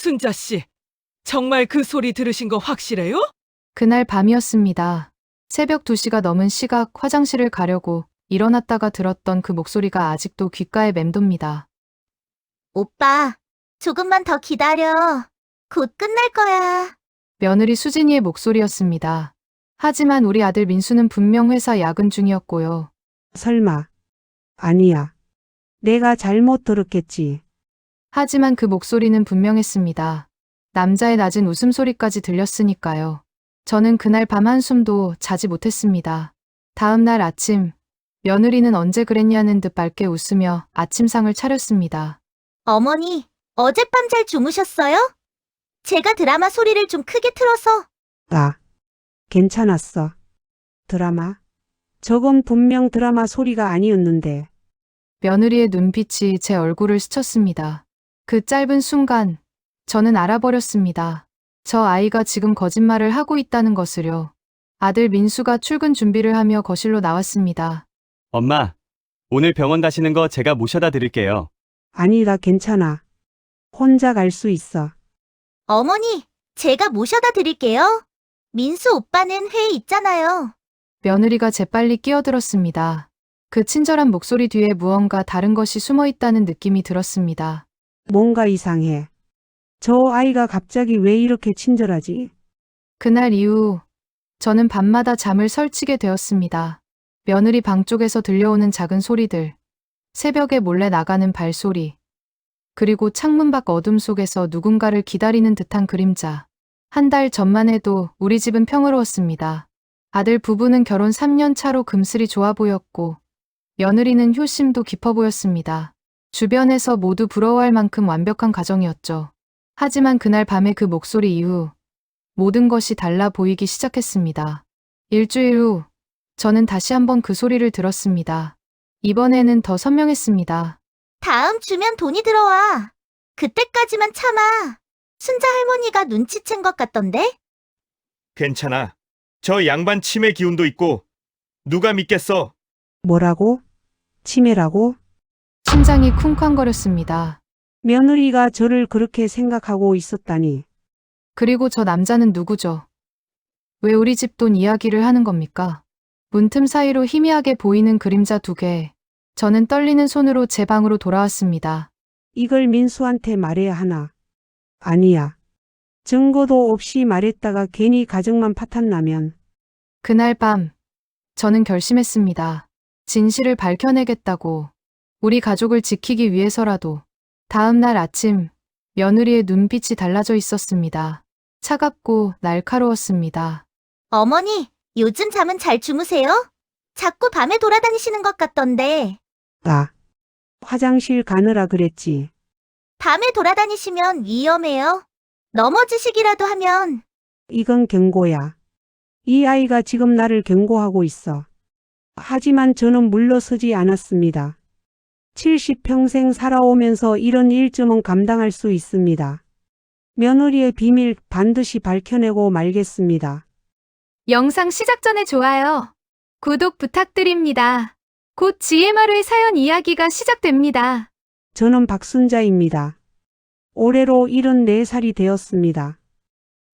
순자 씨, 정말 그 소리 들으신 거 확실해요? 그날 밤이었습니다. 새벽 2시가 넘은 시각 화장실을 가려고 일어났다가 들었던 그 목소리가 아직도 귓가에 맴돕니다. 오빠, 조금만 더 기다려. 곧 끝날 거야. 며느리 수진이의 목소리였습니다. 하지만 우리 아들 민수는 분명 회사 야근 중이었고요. 설마. 아니야. 내가 잘못 들었겠지. 하지만 그 목소리는 분명했습니다. 남자의 낮은 웃음소리까지 들렸으니까요. 저는 그날 밤 한숨도 자지 못했습니다. 다음 날 아침, 며느리는 언제 그랬냐는 듯 밝게 웃으며 아침상을 차렸습니다. 어머니, 어젯밤 잘 주무셨어요? 제가 드라마 소리를 좀 크게 틀어서. 아, 괜찮았어. 드라마? 저건 분명 드라마 소리가 아니었는데. 며느리의 눈빛이 제 얼굴을 스쳤습니다. 그 짧은 순간, 저는 알아버렸습니다. 저 아이가 지금 거짓말을 하고 있다는 것을요. 아들 민수가 출근 준비를 하며 거실로 나왔습니다. 엄마, 오늘 병원 가시는 거 제가 모셔다 드릴게요. 아니다, 괜찮아. 혼자 갈 수 있어. 어머니, 제가 모셔다 드릴게요. 민수 오빠는 회의 있잖아요. 며느리가 재빨리 끼어들었습니다. 그 친절한 목소리 뒤에 무언가 다른 것이 숨어 있다는 느낌이 들었습니다. 뭔가 이상해. 저 아이가 갑자기 왜 이렇게 친절하지? 그날 이후 저는 밤마다 잠을 설치게 되었습니다. 며느리 방 쪽에서 들려오는 작은 소리들, 새벽에 몰래 나가는 발소리, 그리고 창문 밖 어둠 속에서 누군가를 기다리는 듯한 그림자. 한 달 전만 해도 우리 집은 평화로웠습니다. 아들 부부는 결혼 3년 차로 금슬이 좋아 보였고 며느리는 효심도 깊어 보였습니다. 주변에서 모두 부러워할 만큼 완벽한 가정이었죠. 하지만 그날 밤의 그 목소리 이후 모든 것이 달라 보이기 시작했습니다. 일주일 후 저는 다시 한번 그 소리를 들었습니다. 이번에는 더 선명했습니다. 다음 주면 돈이 들어와. 그때까지만 참아. 순자 할머니가 눈치챈 것 같던데? 괜찮아. 저 양반 치매 기운도 있고 누가 믿겠어? 뭐라고? 치매라고? 심장이 쿵쾅거렸습니다. 며느리가 저를 그렇게 생각하고 있었다니. 그리고 저 남자는 누구죠? 왜 우리 집 돈 이야기를 하는 겁니까? 문틈 사이로 희미하게 보이는 그림자 2개. 저는 떨리는 손으로 제 방으로 돌아왔습니다. 이걸 민수한테 말해야 하나? 아니야. 증거도 없이 말했다가 괜히 가정만 파탄나면. 그날 밤, 저는 결심했습니다. 진실을 밝혀내겠다고. 우리 가족을 지키기 위해서라도. 다음 날 아침, 며느리의 눈빛이 달라져 있었습니다. 차갑고 날카로웠습니다. 어머니, 요즘 잠은 잘 주무세요? 자꾸 밤에 돌아다니시는 것 같던데. 나 화장실 가느라 그랬지. 밤에 돌아다니시면 위험해요. 넘어지시기라도 하면. 이건 경고야. 이 아이가 지금 나를 경고하고 있어. 하지만 저는 물러서지 않았습니다. 70평생 살아오면서 이런 일쯤은 감당할 수 있습니다. 며느리의 비밀 반드시 밝혀내고 말겠습니다. 영상 시작 전에 좋아요, 구독 부탁드립니다. 곧 GMR의 사연 이야기가 시작됩니다. 저는 박순자입니다. 올해로 74살이 되었습니다.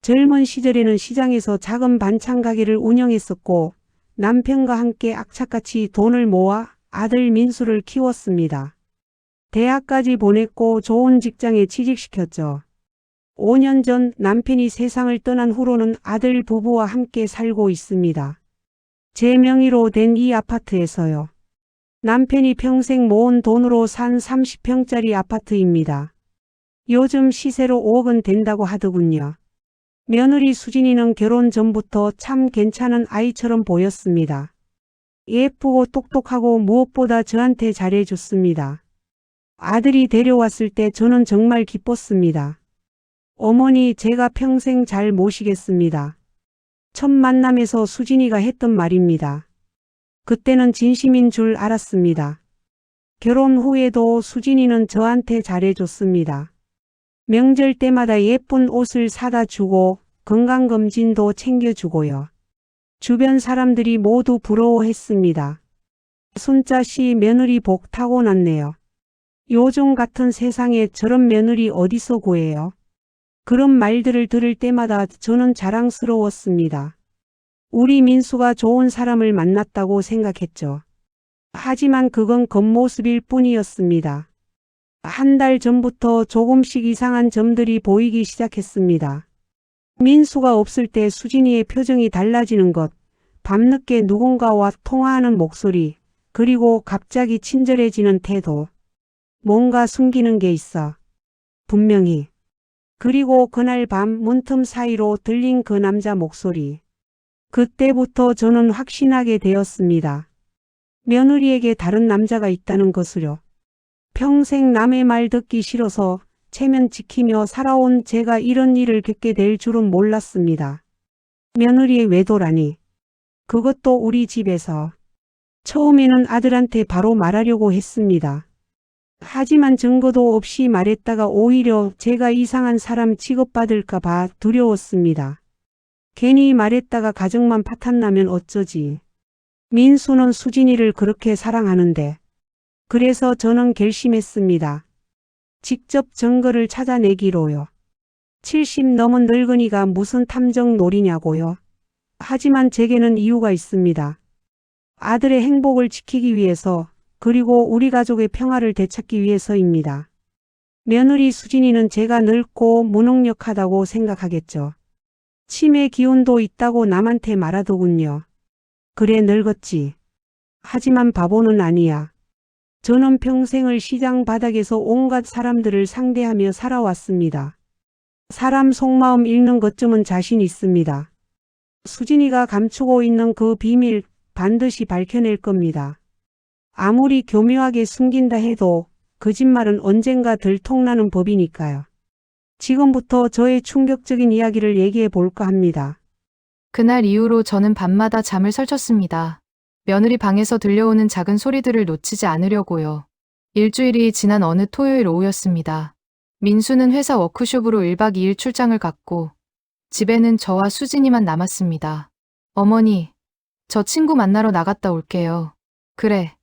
젊은 시절에는 시장에서 작은 반찬 가게를 운영했었고 남편과 함께 악착같이 돈을 모아 아들 민수를 키웠습니다. 대학까지 보냈고 좋은 직장에 취직시켰죠. 5년 전 남편이 세상을 떠난 후로는 아들 부부와 함께 살고 있습니다. 제 명의로 된 이 아파트에서요. 남편이 평생 모은 돈으로 산 30평짜리 아파트입니다. 요즘 시세로 5억은 된다고 하더군요. 며느리 수진이는 결혼 전부터 참 괜찮은 아이처럼 보였습니다. 예쁘고 똑똑하고 무엇보다 저한테 잘해줬습니다. 아들이 데려왔을 때 저는 정말 기뻤습니다. 어머니, 제가 평생 잘 모시겠습니다. 첫 만남에서 수진이가 했던 말입니다. 그때는 진심인 줄 알았습니다. 결혼 후에도 수진이는 저한테 잘해줬습니다. 명절 때마다 예쁜 옷을 사다 주고 건강검진도 챙겨주고요. 주변 사람들이 모두 부러워했습니다. 순자 씨 며느리 복 타고났네요. 요즘 같은 세상에 저런 며느리 어디서 구해요? 그런 말들을 들을 때마다 저는 자랑스러웠습니다. 우리 민수가 좋은 사람을 만났다고 생각했죠. 하지만 그건 겉모습일 뿐이었습니다. 한 달 전부터 조금씩 이상한 점들이 보이기 시작했습니다. 민수가 없을 때 수진이의 표정이 달라지는 것, 밤늦게 누군가와 통화하는 목소리, 그리고 갑자기 친절해지는 태도. 뭔가 숨기는 게 있어. 분명히. 그리고 그날 밤 문틈 사이로 들린 그 남자 목소리. 그때부터 저는 확신하게 되었습니다. 며느리에게 다른 남자가 있다는 것을요. 평생 남의 말 듣기 싫어서 체면 지키며 살아온 제가 이런 일을 겪게 될 줄은 몰랐습니다. 며느리의 외도라니. 그것도 우리 집에서. 처음에는 아들한테 바로 말하려고 했습니다. 하지만 증거도 없이 말했다가 오히려 제가 이상한 사람 취급받을까 봐 두려웠습니다. 괜히 말했다가 가정만 파탄나면 어쩌지. 민수는 수진이를 그렇게 사랑하는데. 그래서 저는 결심했습니다. 직접 증거를 찾아내기로요. 70 넘은 늙은이가 무슨 탐정 놀이냐고요. 하지만 제게는 이유가 있습니다. 아들의 행복을 지키기 위해서, 그리고 우리 가족의 평화를 되찾기 위해서입니다. 며느리 수진이는 제가 늙고 무능력하다고 생각하겠죠. 치매 기운도 있다고 남한테 말하더군요. 그래 늙었지. 하지만 바보는 아니야. 저는 평생을 시장 바닥에서 온갖 사람들을 상대하며 살아왔습니다. 사람 속마음 읽는 것쯤은 자신 있습니다. 수진이가 감추고 있는 그 비밀 반드시 밝혀낼 겁니다. 아무리 교묘하게 숨긴다 해도 거짓말은 언젠가 들통나는 법이니까요. 지금부터 저의 충격적인 이야기를 얘기해 볼까 합니다. 그날 이후로 저는 밤마다 잠을 설쳤습니다. 며느리 방에서 들려오는 작은 소리들을 놓치지 않으려고요. 일주일이 지난 어느 토요일 오후였습니다. 민수는 회사 워크숍으로 1박 2일 출장을 갔고 집에는 저와 수진이만 남았습니다. 어머니, 저 친구 만나러 나갔다 올게요. 그래.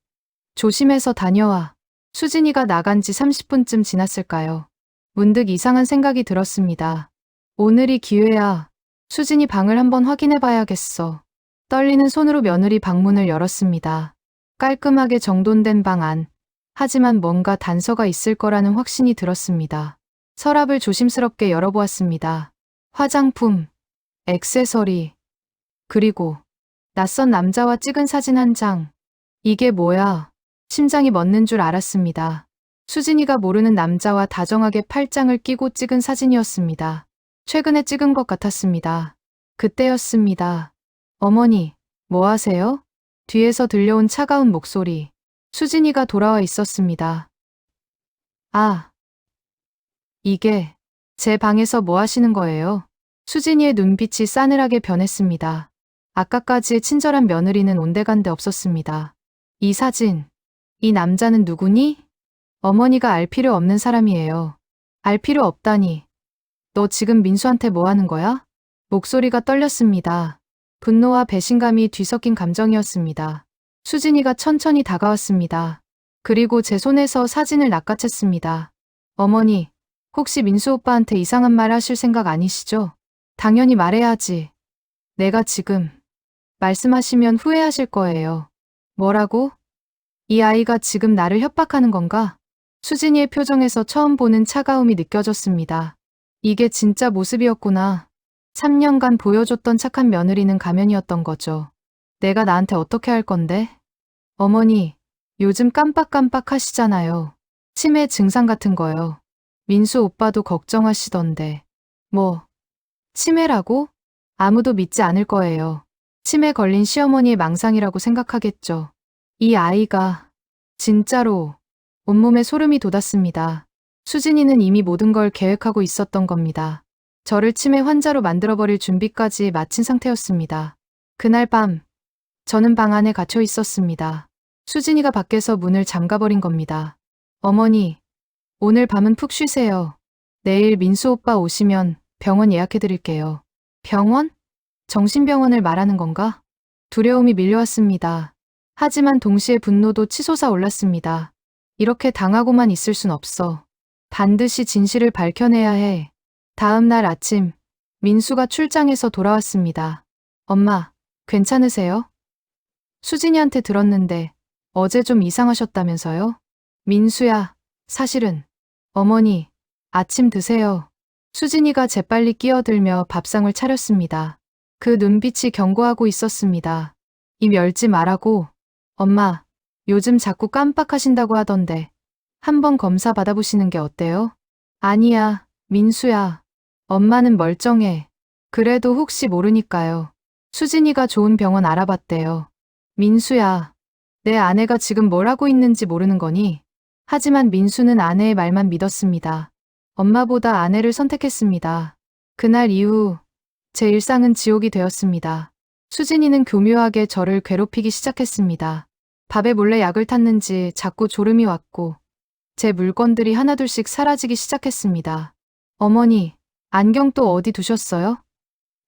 조심해서 다녀와. 수진이가 나간 지 30분쯤 지났을까요? 문득 이상한 생각이 들었습니다. 오늘이 기회야. 수진이 방을 한번 확인해 봐야겠어. 떨리는 손으로 며느리 방문을 열었습니다. 깔끔하게 정돈된 방 안. 하지만 뭔가 단서가 있을 거라는 확신이 들었습니다. 서랍을 조심스럽게 열어보았습니다. 화장품, 액세서리, 그리고 낯선 남자와 찍은 사진 한 장. 이게 뭐야? 심장이 멎는 줄 알았습니다. 수진이가 모르는 남자와 다정하게 팔짱을 끼고 찍은 사진이었습니다. 최근에 찍은 것 같았습니다. 그때였습니다. 어머니, 뭐 하세요? 뒤에서 들려온 차가운 목소리. 수진이가 돌아와 있었습니다. 아, 이게 제 방에서 뭐 하시는 거예요? 수진이의 눈빛이 싸늘하게 변했습니다. 아까까지의 친절한 며느리는 온데간데 없었습니다. 이 사진, 이 남자는 누구니? 어머니가 알 필요 없는 사람이에요. 알 필요 없다니. 너 지금 민수한테 뭐 하는 거야? 목소리가 떨렸습니다. 분노와 배신감이 뒤섞인 감정이었습니다. 수진이가 천천히 다가왔습니다. 그리고 제 손에서 사진을 낚아챘습니다. 어머니, 혹시 민수 오빠한테 이상한 말 하실 생각 아니시죠? 당연히 말해야지. 내가 지금 말씀하시면 후회하실 거예요. 뭐라고? 이 아이가 지금 나를 협박하는 건가? 수진이의 표정에서 처음 보는 차가움이 느껴졌습니다. 이게 진짜 모습이었구나. 3년간 보여줬던 착한 며느리는 가면이었던 거죠. 내가 나한테 어떻게 할 건데? 어머니, 요즘 깜빡깜빡 하시잖아요. 치매 증상 같은 거요. 민수 오빠도 걱정하시던데. 뭐, 치매라고? 아무도 믿지 않을 거예요. 치매 걸린 시어머니의 망상이라고 생각하겠죠. 이 아이가 진짜로 온몸에 소름이 돋았습니다. 수진이는 이미 모든 걸 계획하고 있었던 겁니다. 저를 치매 환자로 만들어버릴 준비까지 마친 상태였습니다. 그날 밤, 저는 방 안에 갇혀 있었습니다. 수진이가 밖에서 문을 잠가버린 겁니다. 어머니, 오늘 밤은 푹 쉬세요. 내일 민수 오빠 오시면 병원 예약해드릴게요. 병원? 정신병원을 말하는 건가? 두려움이 밀려왔습니다. 하지만 동시에 분노도 치솟아 올랐습니다. 이렇게 당하고만 있을 순 없어. 반드시 진실을 밝혀내야 해. 다음 날 아침, 민수가 출장에서 돌아왔습니다. 엄마, 괜찮으세요? 수진이한테 들었는데 어제 좀 이상하셨다면서요? 민수야, 사실은. 어머니, 아침 드세요. 수진이가 재빨리 끼어들며 밥상을 차렸습니다. 그 눈빛이 경고하고 있었습니다. 입 열지 말라고. 엄마, 요즘 자꾸 깜빡하신다고 하던데 한번 검사 받아보시는 게 어때요? 아니야, 민수야. 엄마는 멀쩡해. 그래도 혹시 모르니까요. 수진이가 좋은 병원 알아봤대요. 민수야, 내 아내가 지금 뭘 하고 있는지 모르는 거니? 하지만 민수는 아내의 말만 믿었습니다. 엄마보다 아내를 선택했습니다. 그날 이후 제 일상은 지옥이 되었습니다. 수진이는 교묘하게 저를 괴롭히기 시작했습니다. 밥에 몰래 약을 탔는지 자꾸 졸음이 왔고 제 물건들이 하나둘씩 사라지기 시작했습니다. 어머니, 안경 또 어디 두셨어요?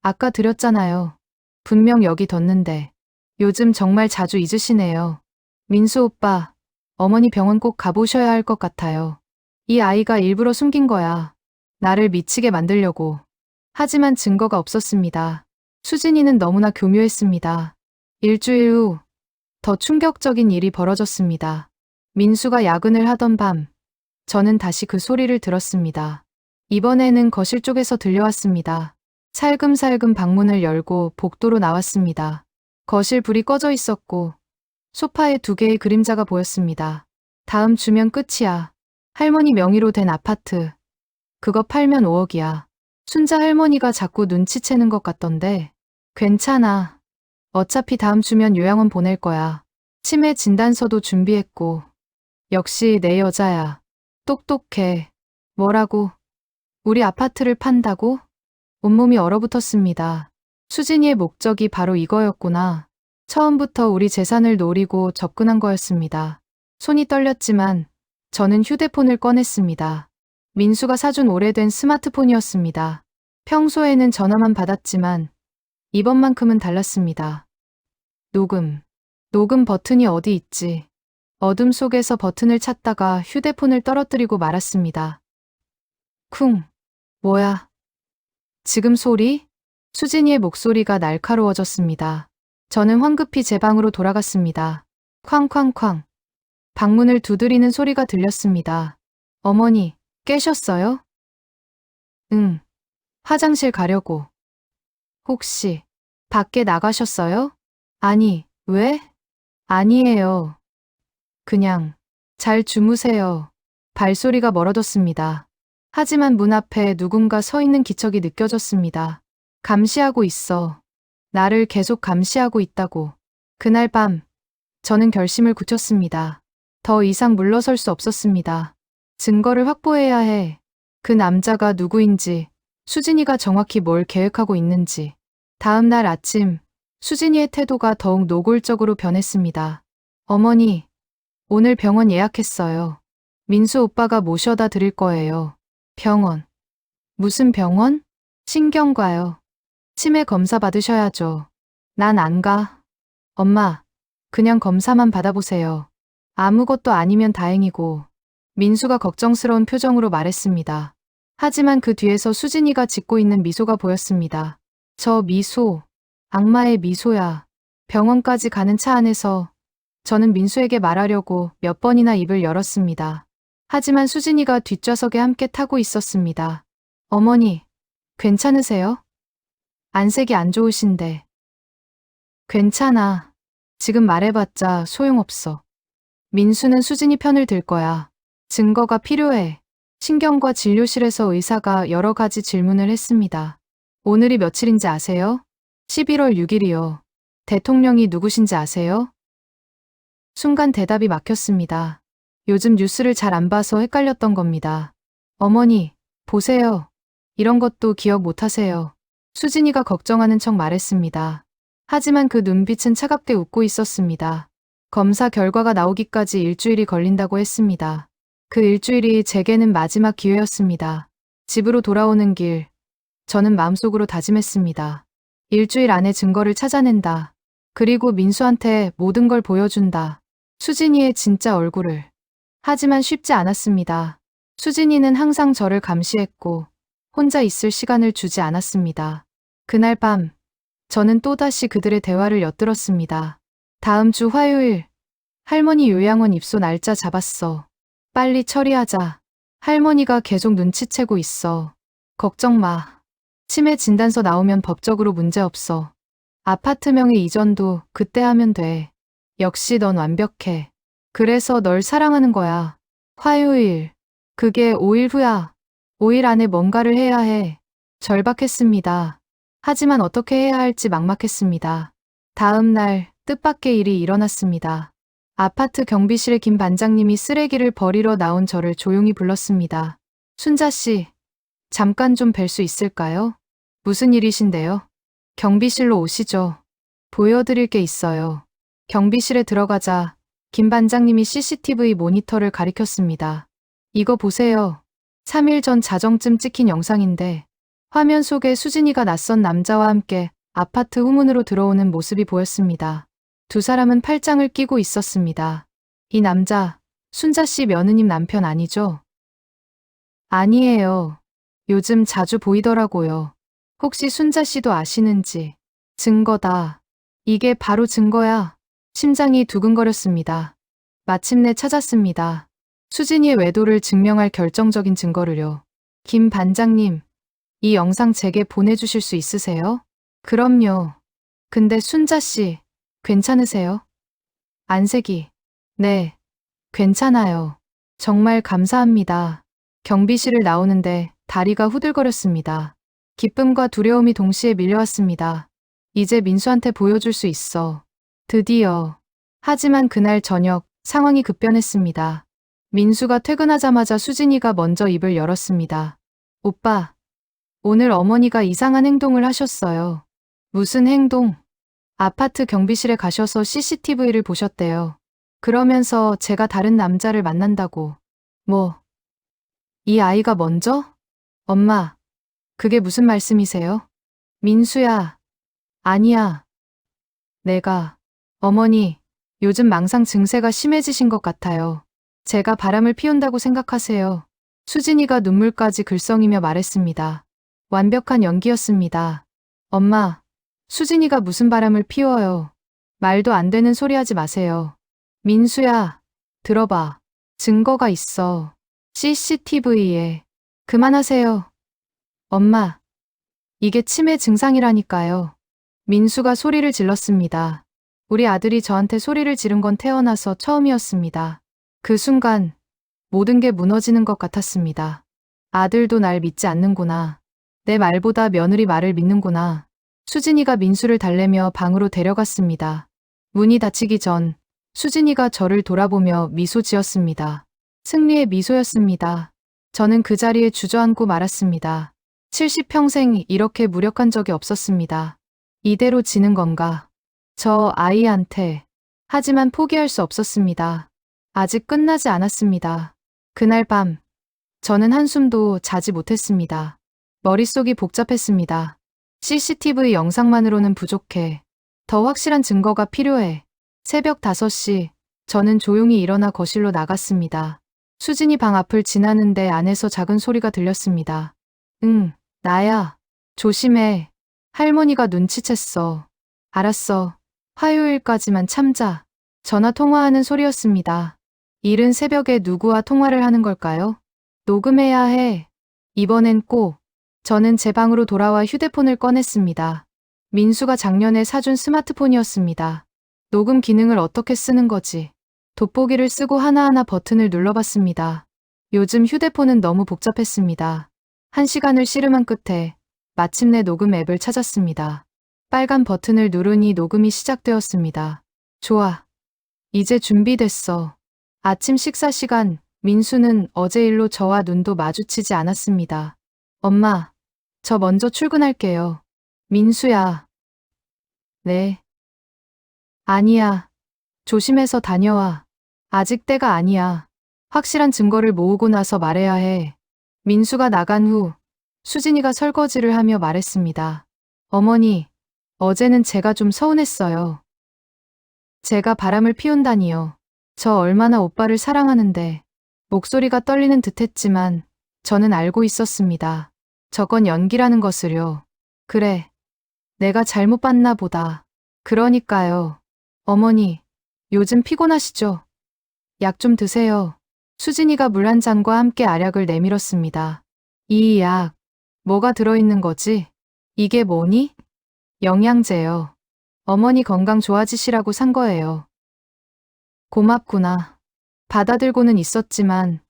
아까 드렸잖아요. 분명 여기 뒀는데 요즘 정말 자주 잊으시네요. 민수 오빠, 어머니 병원 꼭 가보셔야 할 것 같아요. 이 아이가 일부러 숨긴 거야. 나를 미치게 만들려고. 하지만 증거가 없었습니다. 수진이는 너무나 교묘했습니다. 일주일 후 더 충격적인 일이 벌어졌습니다. 민수가 야근을 하던 밤, 저는 다시 그 소리를 들었습니다. 이번에는 거실 쪽에서 들려왔습니다. 살금살금 방문을 열고 복도로 나왔습니다. 거실 불이 꺼져 있었고 소파에 2개의 그림자가 보였습니다. 다음 주면 끝이야. 할머니 명의로 된 아파트. 그거 팔면 5억이야. 순자 할머니가 자꾸 눈치채는 것 같던데. 괜찮아. 어차피 다음 주면 요양원 보낼 거야. 치매 진단서도 준비했고. 역시 내 여자야. 똑똑해. 뭐라고? 우리 아파트를 판다고? 온몸이 얼어붙었습니다. 수진이의 목적이 바로 이거였구나. 처음부터 우리 재산을 노리고 접근한 거였습니다. 손이 떨렸지만 저는 휴대폰을 꺼냈습니다. 민수가 사준 오래된 스마트폰이었습니다. 평소에는 전화만 받았지만 이번만큼은 달랐습니다. 녹음 버튼이 어디 있지? 어둠 속에서 버튼을 찾다가 휴대폰을 떨어뜨리고 말았습니다. 쿵. 뭐야? 지금 소리? 수진이의 목소리가 날카로워졌습니다. 저는 황급히 제 방으로 돌아갔습니다. 쾅쾅쾅. 방문을 두드리는 소리가 들렸습니다. 어머니, 깨셨어요? 응. 화장실 가려고. 혹시 밖에 나가셨어요? 아니, 왜? 아니에요. 그냥 잘 주무세요. 발소리가 멀어졌습니다. 하지만 문 앞에 누군가 서 있는 기척이 느껴졌습니다. 감시하고 있어. 나를 계속 감시하고 있다고. 그날 밤, 저는 결심을 굳혔습니다. 더 이상 물러설 수 없었습니다. 증거를 확보해야 해. 그 남자가 누구인지, 수진이가 정확히 뭘 계획하고 있는지. 다음 날 아침, 수진이의 태도가 더욱 노골적으로 변했습니다. 어머니, 오늘 병원 예약했어요. 민수 오빠가 모셔다 드릴 거예요. 병원. 무슨 병원? 신경과요. 치매 검사 받으셔야죠. 난 안 가. 엄마, 그냥 검사만 받아보세요. 아무것도 아니면 다행이고. 민수가 걱정스러운 표정으로 말했습니다. 하지만 그 뒤에서 수진이가 짓고 있는 미소가 보였습니다. 저 미소, 악마의 미소야. 병원까지 가는 차 안에서 저는 민수에게 말하려고 몇 번이나 입을 열었습니다. 하지만 수진이가 뒷좌석에 함께 타고 있었습니다. 어머니, 괜찮으세요? 안색이 안 좋으신데. 괜찮아. 지금 말해봤자 소용없어. 민수는 수진이 편을 들 거야. 증거가 필요해. 신경과 진료실에서 의사가 여러 가지 질문을 했습니다. 오늘이 며칠인지 아세요? 11월 6일이요. 대통령이 누구신지 아세요? 순간 대답이 막혔습니다. 요즘 뉴스를 잘 안 봐서 헷갈렸던 겁니다. 어머니, 보세요. 이런 것도 기억 못하세요. 수진이가 걱정하는 척 말했습니다. 하지만 그 눈빛은 차갑게 웃고 있었습니다. 검사 결과가 나오기까지 일주일이 걸린다고 했습니다. 그 일주일이 제게는 마지막 기회였습니다. 집으로 돌아오는 길, 저는 마음속으로 다짐했습니다. 일주일 안에 증거를 찾아낸다. 그리고 민수한테 모든 걸 보여준다. 수진이의 진짜 얼굴을. 하지만 쉽지 않았습니다. 수진이는 항상 저를 감시했고 혼자 있을 시간을 주지 않았습니다. 그날 밤, 저는 또다시 그들의 대화를 엿들었습니다. 다음 주 화요일, 할머니 요양원 입소 날짜 잡았어. 빨리 처리하자. 할머니가 계속 눈치채고 있어. 걱정 마. 치매 진단서 나오면 법적으로 문제 없어. 아파트 명의 이전도 그때 하면 돼. 역시 넌 완벽해. 그래서 널 사랑하는 거야. 화요일. 그게 5일 후야. 5일 안에 뭔가를 해야 해. 절박했습니다. 하지만 어떻게 해야 할지 막막했습니다. 다음 날 뜻밖의 일이 일어났습니다. 아파트 경비실에 김 반장님이 쓰레기를 버리러 나온 저를 조용히 불렀습니다. 순자 씨, 잠깐 좀 뵐 수 있을까요? 무슨 일이신데요? 경비실로 오시죠. 보여드릴 게 있어요. 경비실에 들어가자 김 반장님이 CCTV 모니터를 가리켰습니다. 이거 보세요. 3일 전 자정쯤 찍힌 영상인데 화면 속에 수진이가 낯선 남자와 함께 아파트 후문으로 들어오는 모습이 보였습니다. 두 사람은 팔짱을 끼고 있었습니다. 이 남자, 순자 씨 며느님 남편 아니죠? 아니에요. 요즘 자주 보이더라고요. 혹시 순자 씨도 아시는지. 증거다. 이게 바로 증거야. 심장이 두근거렸습니다. 마침내 찾았습니다. 수진이의 외도를 증명할 결정적인 증거를요. 김 반장님, 이 영상 제게 보내주실 수 있으세요? 그럼요. 근데 순자 씨, 괜찮으세요? 안색이. 네, 괜찮아요. 정말 감사합니다. 경비실을 나오는데 다리가 후들거렸습니다. 기쁨과 두려움이 동시에 밀려왔습니다. 이제 민수한테 보여줄 수 있어. 드디어. 하지만 그날 저녁 상황이 급변했습니다. 민수가 퇴근하자마자 수진이가 먼저 입을 열었습니다. 오빠, 오늘 어머니가 이상한 행동을 하셨어요. 무슨 행동? 아파트 경비실에 가셔서 CCTV를 보셨대요. 그러면서 제가 다른 남자를 만난다고. 뭐? 이 아이가 먼저? 엄마, 그게 무슨 말씀이세요? 민수야. 아니야. 내가. 어머니, 요즘 망상 증세가 심해지신 것 같아요. 제가 바람을 피운다고 생각하세요. 수진이가 눈물까지 글썽이며 말했습니다. 완벽한 연기였습니다. 엄마, 수진이가 무슨 바람을 피워요. 말도 안 되는 소리 하지 마세요. 민수야, 들어봐. 증거가 있어. CCTV에. 그만하세요. 엄마, 이게 치매 증상이라니까요. 민수가 소리를 질렀습니다. 우리 아들이 저한테 소리를 지른 건 태어나서 처음이었습니다. 그 순간 모든 게 무너지는 것 같았습니다. 아들도 날 믿지 않는구나. 내 말보다 며느리 말을 믿는구나. 수진이가 민수를 달래며 방으로 데려갔습니다. 문이 닫히기 전 수진이가 저를 돌아보며 미소 지었습니다. 승리의 미소였습니다. 저는 그 자리에 주저앉고 말았습니다. 70평생 이렇게 무력한 적이 없었습니다. 이대로 지는 건가? 저 아이한테. 하지만 포기할 수 없었습니다. 아직 끝나지 않았습니다. 그날 밤, 저는 한숨도 자지 못했습니다. 머릿속이 복잡했습니다. CCTV 영상만으로는 부족해. 더 확실한 증거가 필요해. 새벽 5시, 저는 조용히 일어나 거실로 나갔습니다. 수진이 방 앞을 지나는데 안에서 작은 소리가 들렸습니다. 응, 나야. 조심해. 할머니가 눈치챘어. 알았어. 화요일까지만 참자. 전화 통화하는 소리였습니다. 이른 새벽에 누구와 통화를 하는 걸까요? 녹음해야 해. 이번엔 꼭. 저는 제 방으로 돌아와 휴대폰을 꺼냈습니다. 민수가 작년에 사준 스마트폰이었습니다. 녹음 기능을 어떻게 쓰는 거지? 돋보기를 쓰고 하나하나 버튼을 눌러봤습니다. 요즘 휴대폰은 너무 복잡했습니다. 1시간을 씨름한 끝에 마침내 녹음 앱을 찾았습니다. 빨간 버튼을 누르니 녹음이 시작되었습니다. 좋아. 이제 준비됐어. 아침 식사 시간, 민수는 어제 일로 저와 눈도 마주치지 않았습니다. 엄마, 저 먼저 출근할게요. 민수야. 네. 아니야. 조심해서 다녀와. 아직 때가 아니야. 확실한 증거를 모으고 나서 말해야 해. 민수가 나간 후 수진이가 설거지를 하며 말했습니다. 어머니, 어제는 제가 좀 서운했어요. 제가 바람을 피운다니요. 저 얼마나 오빠를 사랑하는데. 목소리가 떨리는 듯했지만 저는 알고 있었습니다. 저건 연기라는 것을요. 그래. 내가 잘못 봤나 보다. 그러니까요. 어머니, 요즘 피곤하시죠? 약 좀 드세요. 수진이가 물 한 잔과 함께 알약을 내밀었습니다. 이 약, 뭐가 들어있는 거지? 이게 뭐니? 영양제요. 어머니 건강 좋아지시라고 산 거예요. 고맙구나. 받아들고는 있었지만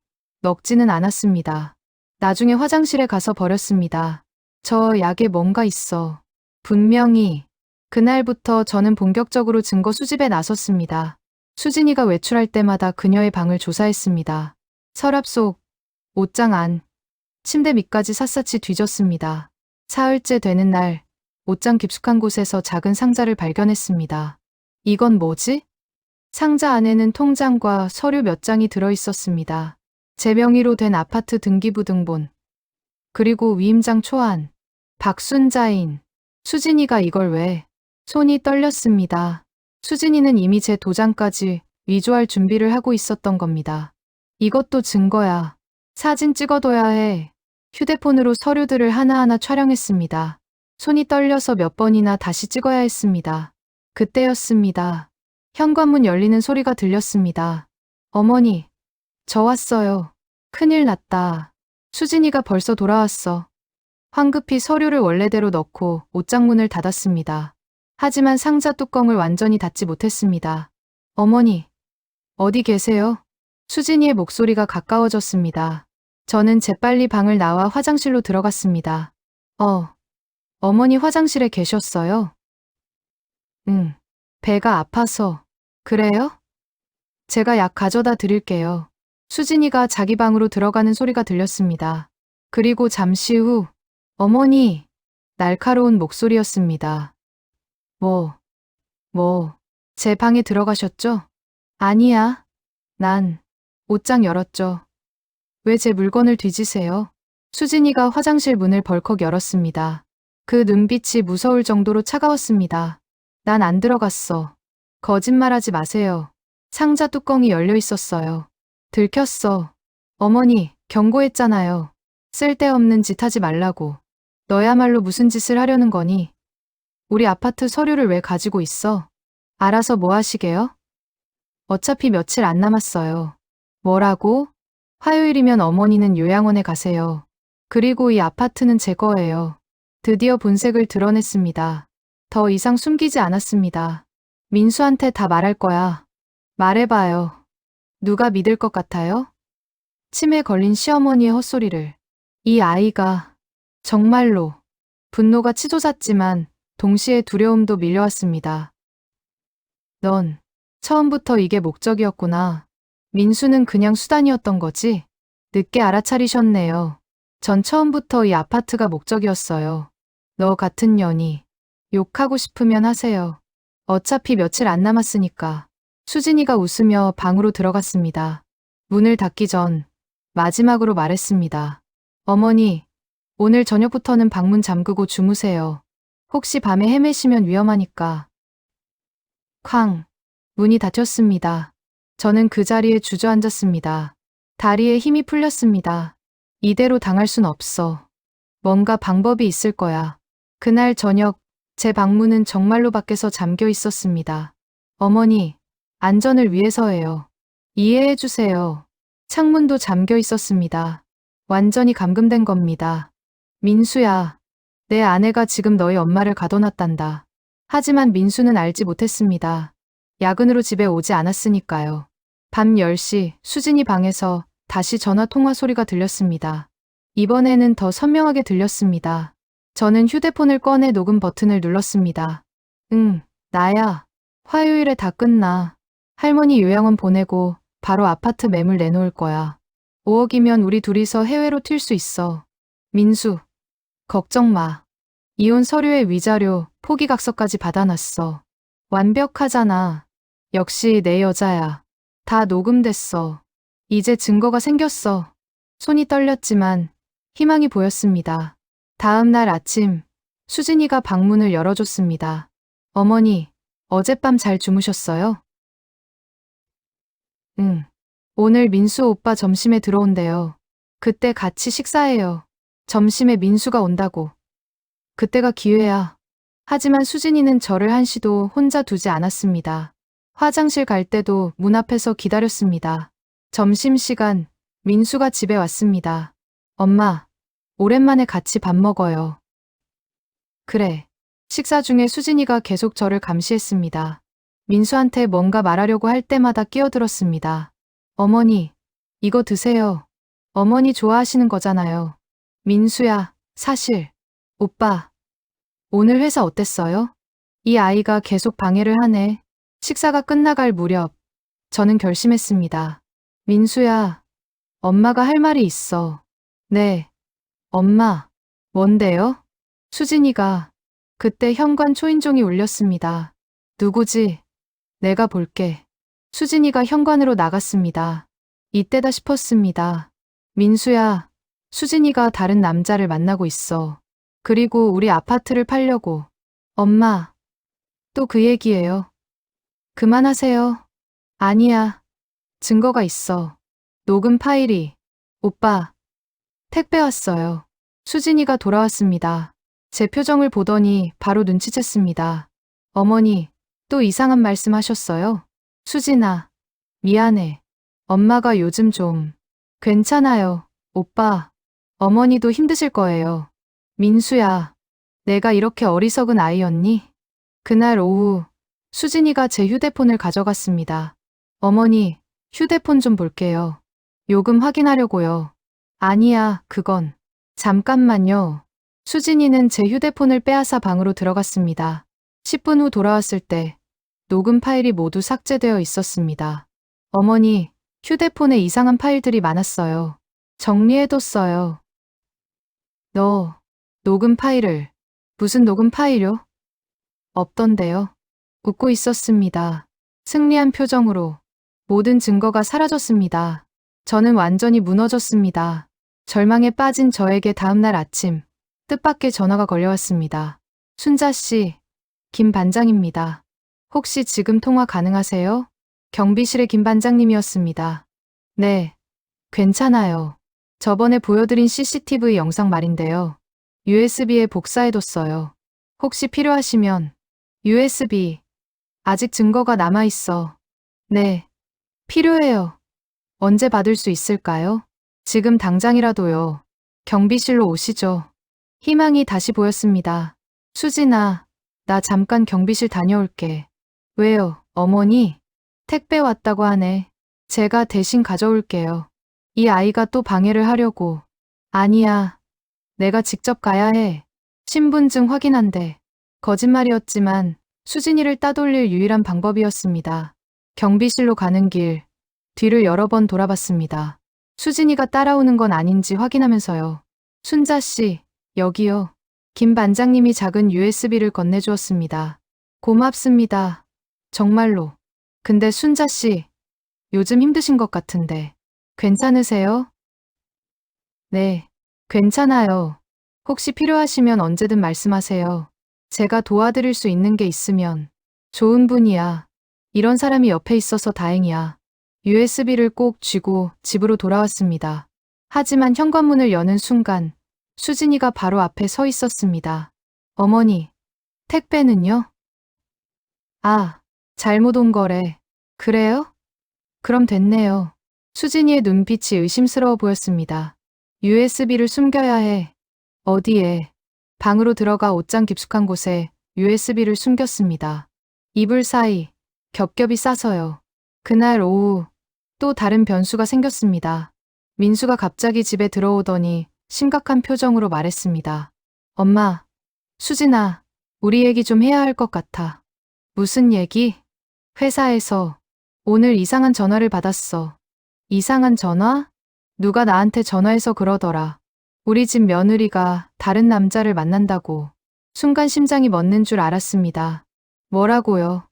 먹지는 않았습니다. 나중에 화장실에 가서 버렸습니다. 저 약에 뭔가 있어. 분명히 그날부터 저는 본격적으로 증거 수집에 나섰습니다. 수진이가 외출할 때마다 그녀의 방을 조사했습니다. 서랍 속, 옷장 안, 침대 밑까지 샅샅이 뒤졌습니다. 사흘째 되는 날, 옷장 깊숙한 곳에서 작은 상자를 발견했습니다. 이건 뭐지? 상자 안에는 통장과 서류 몇 장이 들어있었습니다. 제 명의로 된 아파트 등기부등본, 그리고 위임장 초안, 박순자인. 수진이가 이걸 왜? 손이 떨렸습니다. 수진이는 이미 제 도장까지 위조할 준비를 하고 있었던 겁니다. 이것도 증거야. 사진 찍어둬야 해. 휴대폰으로 서류들을 하나하나 촬영했습니다. 손이 떨려서 몇 번이나 다시 찍어야 했습니다. 그때였습니다. 현관문 열리는 소리가 들렸습니다. 어머니, 저 왔어요. 큰일 났다. 수진이가 벌써 돌아왔어. 황급히 서류를 원래대로 넣고 옷장문을 닫았습니다. 하지만 상자 뚜껑을 완전히 닫지 못했습니다. 어머니, 어디 계세요? 수진이의 목소리가 가까워졌습니다. 저는 재빨리 방을 나와 화장실로 들어갔습니다. 어머니 화장실에 계셨어요? 응, 배가 아파서. 그래요? 제가 약 가져다 드릴게요. 수진이가 자기 방으로 들어가는 소리가 들렸습니다. 그리고 잠시 후, 어머니, 날카로운 목소리였습니다. 제 방에 들어가셨죠? 아니야. 난 옷장 열었죠. 왜 제 물건을 뒤지세요? 수진이가 화장실 문을 벌컥 열었습니다. 그 눈빛이 무서울 정도로 차가웠습니다. 난 안 들어갔어. 거짓말하지 마세요. 상자 뚜껑이 열려 있었어요. 들켰어. 어머니, 경고했잖아요. 쓸데없는 짓 하지 말라고. 너야말로 무슨 짓을 하려는 거니? 우리 아파트 서류를 왜 가지고 있어? 알아서 뭐 하시게요? 어차피 며칠 안 남았어요. 뭐라고? 화요일이면 어머니는 요양원에 가세요. 그리고 이 아파트는 제 거예요. 드디어 본색을 드러냈습니다. 더 이상 숨기지 않았습니다. 민수한테 다 말할 거야. 말해봐요. 누가 믿을 것 같아요? 치매에 걸린 시어머니의 헛소리를. 이 아이가 정말로. 분노가 치솟았지만 동시에 두려움도 밀려왔습니다. 넌 처음부터 이게 목적이었구나. 민수는 그냥 수단이었던 거지? 늦게 알아차리셨네요. 전 처음부터 이 아파트가 목적이었어요. 너 같은 년이. 욕하고 싶으면 하세요. 어차피 며칠 안 남았으니까. 수진이가 웃으며 방으로 들어갔습니다. 문을 닫기 전 마지막으로 말했습니다. 어머니, 오늘 저녁부터는 방문 잠그고 주무세요. 혹시 밤에 헤매시면 위험하니까. 쾅. 문이 닫혔습니다. 저는 그 자리에 주저앉았습니다. 다리에 힘이 풀렸습니다. 이대로 당할 순 없어. 뭔가 방법이 있을 거야. 그날 저녁, 제 방문은 정말로 밖에서 잠겨 있었습니다. 어머니, 안전을 위해서예요. 이해해 주세요. 창문도 잠겨 있었습니다. 완전히 감금된 겁니다. 민수야, 내 아내가 지금 너희 엄마를 가둬놨단다. 하지만 민수는 알지 못했습니다. 야근으로 집에 오지 않았으니까요. 밤 10시 수진이 방에서 다시 전화 통화 소리가 들렸습니다. 이번에는 더 선명하게 들렸습니다. 저는 휴대폰을 꺼내 녹음 버튼을 눌렀습니다. 응, 나야. 화요일에 다 끝나. 할머니 요양원 보내고 바로 아파트 매물 내놓을 거야. 5억이면 우리 둘이서 해외로 튈 수 있어. 민수, 걱정 마. 이혼 서류에 위자료, 포기각서까지 받아놨어. 완벽하잖아. 역시 내 여자야. 다 녹음됐어. 이제 증거가 생겼어. 손이 떨렸지만 희망이 보였습니다. 다음 날 아침, 수진이가 방문을 열어줬습니다. 어머니, 어젯밤 잘 주무셨어요? 응. 오늘 민수 오빠 점심에 들어온대요. 그때 같이 식사해요. 점심에 민수가 온다고. 그때가 기회야. 하지만 수진이는 저를 한시도 혼자 두지 않았습니다. 화장실 갈 때도 문 앞에서 기다렸습니다. 점심시간, 민수가 집에 왔습니다. 엄마, 오랜만에 같이 밥 먹어요. 그래. 식사 중에 수진이가 계속 저를 감시했습니다. 민수한테 뭔가 말하려고 할 때마다 끼어들었습니다. 어머니, 이거 드세요. 어머니 좋아하시는 거잖아요. 민수야, 사실. 오빠, 오늘 회사 어땠어요? 이 아이가 계속 방해를 하네. 식사가 끝나갈 무렵, 저는 결심했습니다. 민수야, 엄마가 할 말이 있어. 네. 엄마, 뭔데요? 수진이가 그때 현관 초인종이 울렸습니다. 누구지? 내가 볼게. 수진이가 현관으로 나갔습니다. 이때다 싶었습니다. 민수야, 수진이가 다른 남자를 만나고 있어. 그리고 우리 아파트를 팔려고. 엄마, 또 그 얘기예요. 그만하세요. 아니야. 증거가 있어. 녹음 파일이. 오빠, 택배 왔어요. 수진이가 돌아왔습니다. 제 표정을 보더니 바로 눈치챘습니다. 어머니, 또 이상한 말씀 하셨어요? 수진아, 미안해. 엄마가 요즘 좀. 괜찮아요. 오빠, 어머니도 힘드실 거예요. 민수야, 내가 이렇게 어리석은 아이였니? 그날 오후, 수진이가 제 휴대폰을 가져갔습니다. 어머니, 휴대폰 좀 볼게요. 요금 확인하려고요. 아니야, 그건. 잠깐만요. 수진이는 제 휴대폰을 빼앗아 방으로 들어갔습니다. 10분 후 돌아왔을 때 녹음 파일이 모두 삭제되어 있었습니다. 어머니, 휴대폰에 이상한 파일들이 많았어요. 정리해뒀어요. 너, 녹음 파일을. 무슨 녹음 파일요? 없던데요. 웃고 있었습니다. 승리한 표정으로. 모든 증거가 사라졌습니다. 저는 완전히 무너졌습니다. 절망에 빠진 저에게 다음날 아침, 뜻밖의 전화가 걸려왔습니다. 순자 씨, 김 반장입니다. 혹시 지금 통화 가능하세요? 경비실의 김 반장님이었습니다. 네, 괜찮아요. 저번에 보여드린 CCTV 영상 말인데요. USB에 복사해뒀어요. 혹시 필요하시면 USB, 아직 증거가 남아있어. 네, 필요해요. 언제 받을 수 있을까요? 지금 당장이라도요. 경비실로 오시죠. 희망이 다시 보였습니다. 수진아, 나 잠깐 경비실 다녀올게. 왜요, 어머니? 택배 왔다고 하네. 제가 대신 가져올게요. 이 아이가 또 방해를 하려고. 아니야. 내가 직접 가야 해. 신분증 확인한대. 거짓말이었지만 수진이를 따돌릴 유일한 방법이었습니다. 경비실로 가는 길, 뒤를 여러 번 돌아봤습니다. 수진이가 따라오는 건 아닌지 확인하면서요. 순자 씨, 여기요. 김 반장님이 작은 USB를 건네주었습니다. 고맙습니다. 정말로. 근데 순자 씨, 요즘 힘드신 것 같은데. 괜찮으세요? 네, 괜찮아요. 혹시 필요하시면 언제든 말씀하세요. 제가 도와드릴 수 있는 게 있으면. 좋은 분이야. 이런 사람이 옆에 있어서 다행이야. USB를 꼭 쥐고 집으로 돌아왔습니다. 하지만 현관문을 여는 순간 수진이가 바로 앞에 서 있었습니다. 어머니, 택배는요? 아, 잘못 온 거래. 그래요? 그럼 됐네요. 수진이의 눈빛이 의심스러워 보였습니다. USB를 숨겨야 해. 어디에? 방으로 들어가 옷장 깊숙한 곳에 USB를 숨겼습니다. 이불 사이, 겹겹이 싸서요. 그날 오후, 또 다른 변수가 생겼습니다. 민수가 갑자기 집에 들어오더니 심각한 표정으로 말했습니다. 엄마, 수진아, 우리 얘기 좀 해야 할 것 같아. 무슨 얘기? 회사에서 오늘 이상한 전화를 받았어. 이상한 전화? 누가 나한테 전화해서 그러더라. 우리 집 며느리가 다른 남자를 만난다고. 순간 심장이 멎는 줄 알았습니다. 뭐라고요?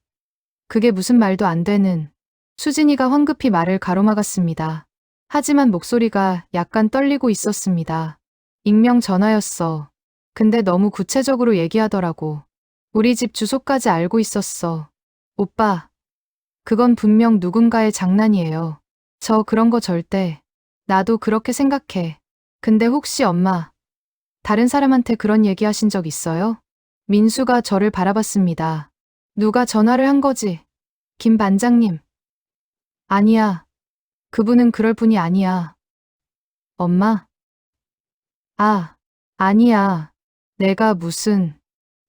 그게 무슨 말도 안 되는. 수진이가 황급히 말을 가로막았습니다. 하지만 목소리가 약간 떨리고 있었습니다. 익명 전화였어. 근데 너무 구체적으로 얘기하더라고. 우리 집 주소까지 알고 있었어. 오빠, 그건 분명 누군가의 장난이에요. 저 그런 거 절대. 나도 그렇게 생각해. 근데 혹시 엄마, 다른 사람한테 그런 얘기 하신 적 있어요? 민수가 저를 바라봤습니다. 누가 전화를 한 거지? 김 반장님. 아니야. 그분은 그럴 분이 아니야. 엄마? 아, 아니야. 내가 무슨...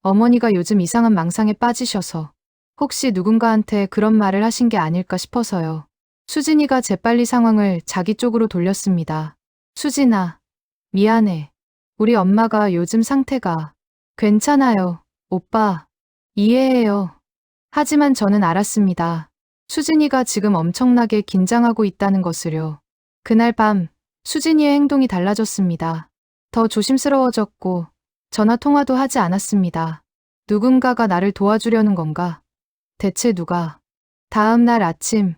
어머니가 요즘 이상한 망상에 빠지셔서 혹시 누군가한테 그런 말을 하신 게 아닐까 싶어서요. 수진이가 재빨리 상황을 자기 쪽으로 돌렸습니다. 수진아, 미안해. 우리 엄마가 요즘 상태가... 괜찮아요. 오빠, 이해해요. 하지만 저는 알았습니다. 수진이가 지금 엄청나게 긴장하고 있다는 것을요. 그날 밤 수진이의 행동이 달라졌습니다. 더 조심스러워졌고 전화 통화도 하지 않았습니다. 누군가가 나를 도와주려는 건가? 대체 누가? 다음 날 아침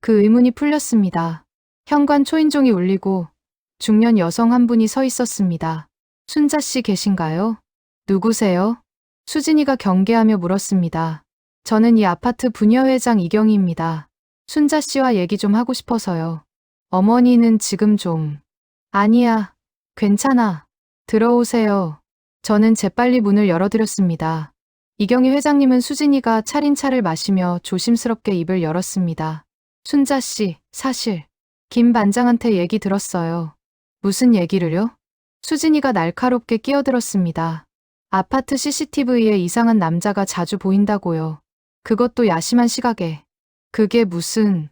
그 의문이 풀렸습니다. 현관 초인종이 울리고 중년 여성 한 분이 서 있었습니다. 순자 씨 계신가요? 누구세요? 수진이가 경계하며 물었습니다. 저는 이 아파트 부녀회장 이경희입니다. 순자 씨와 얘기 좀 하고 싶어서요. 어머니는 지금 좀... 아니야, 괜찮아. 들어오세요. 저는 재빨리 문을 열어드렸습니다. 이경희 회장님은 수진이가 차린 차를 마시며 조심스럽게 입을 열었습니다. 순자 씨, 사실 김 반장한테 얘기 들었어요. 무슨 얘기를요? 수진이가 날카롭게 끼어들었습니다. 아파트 CCTV에 이상한 남자가 자주 보인다고요. 그것도 야심한 시각에. 그게 무슨...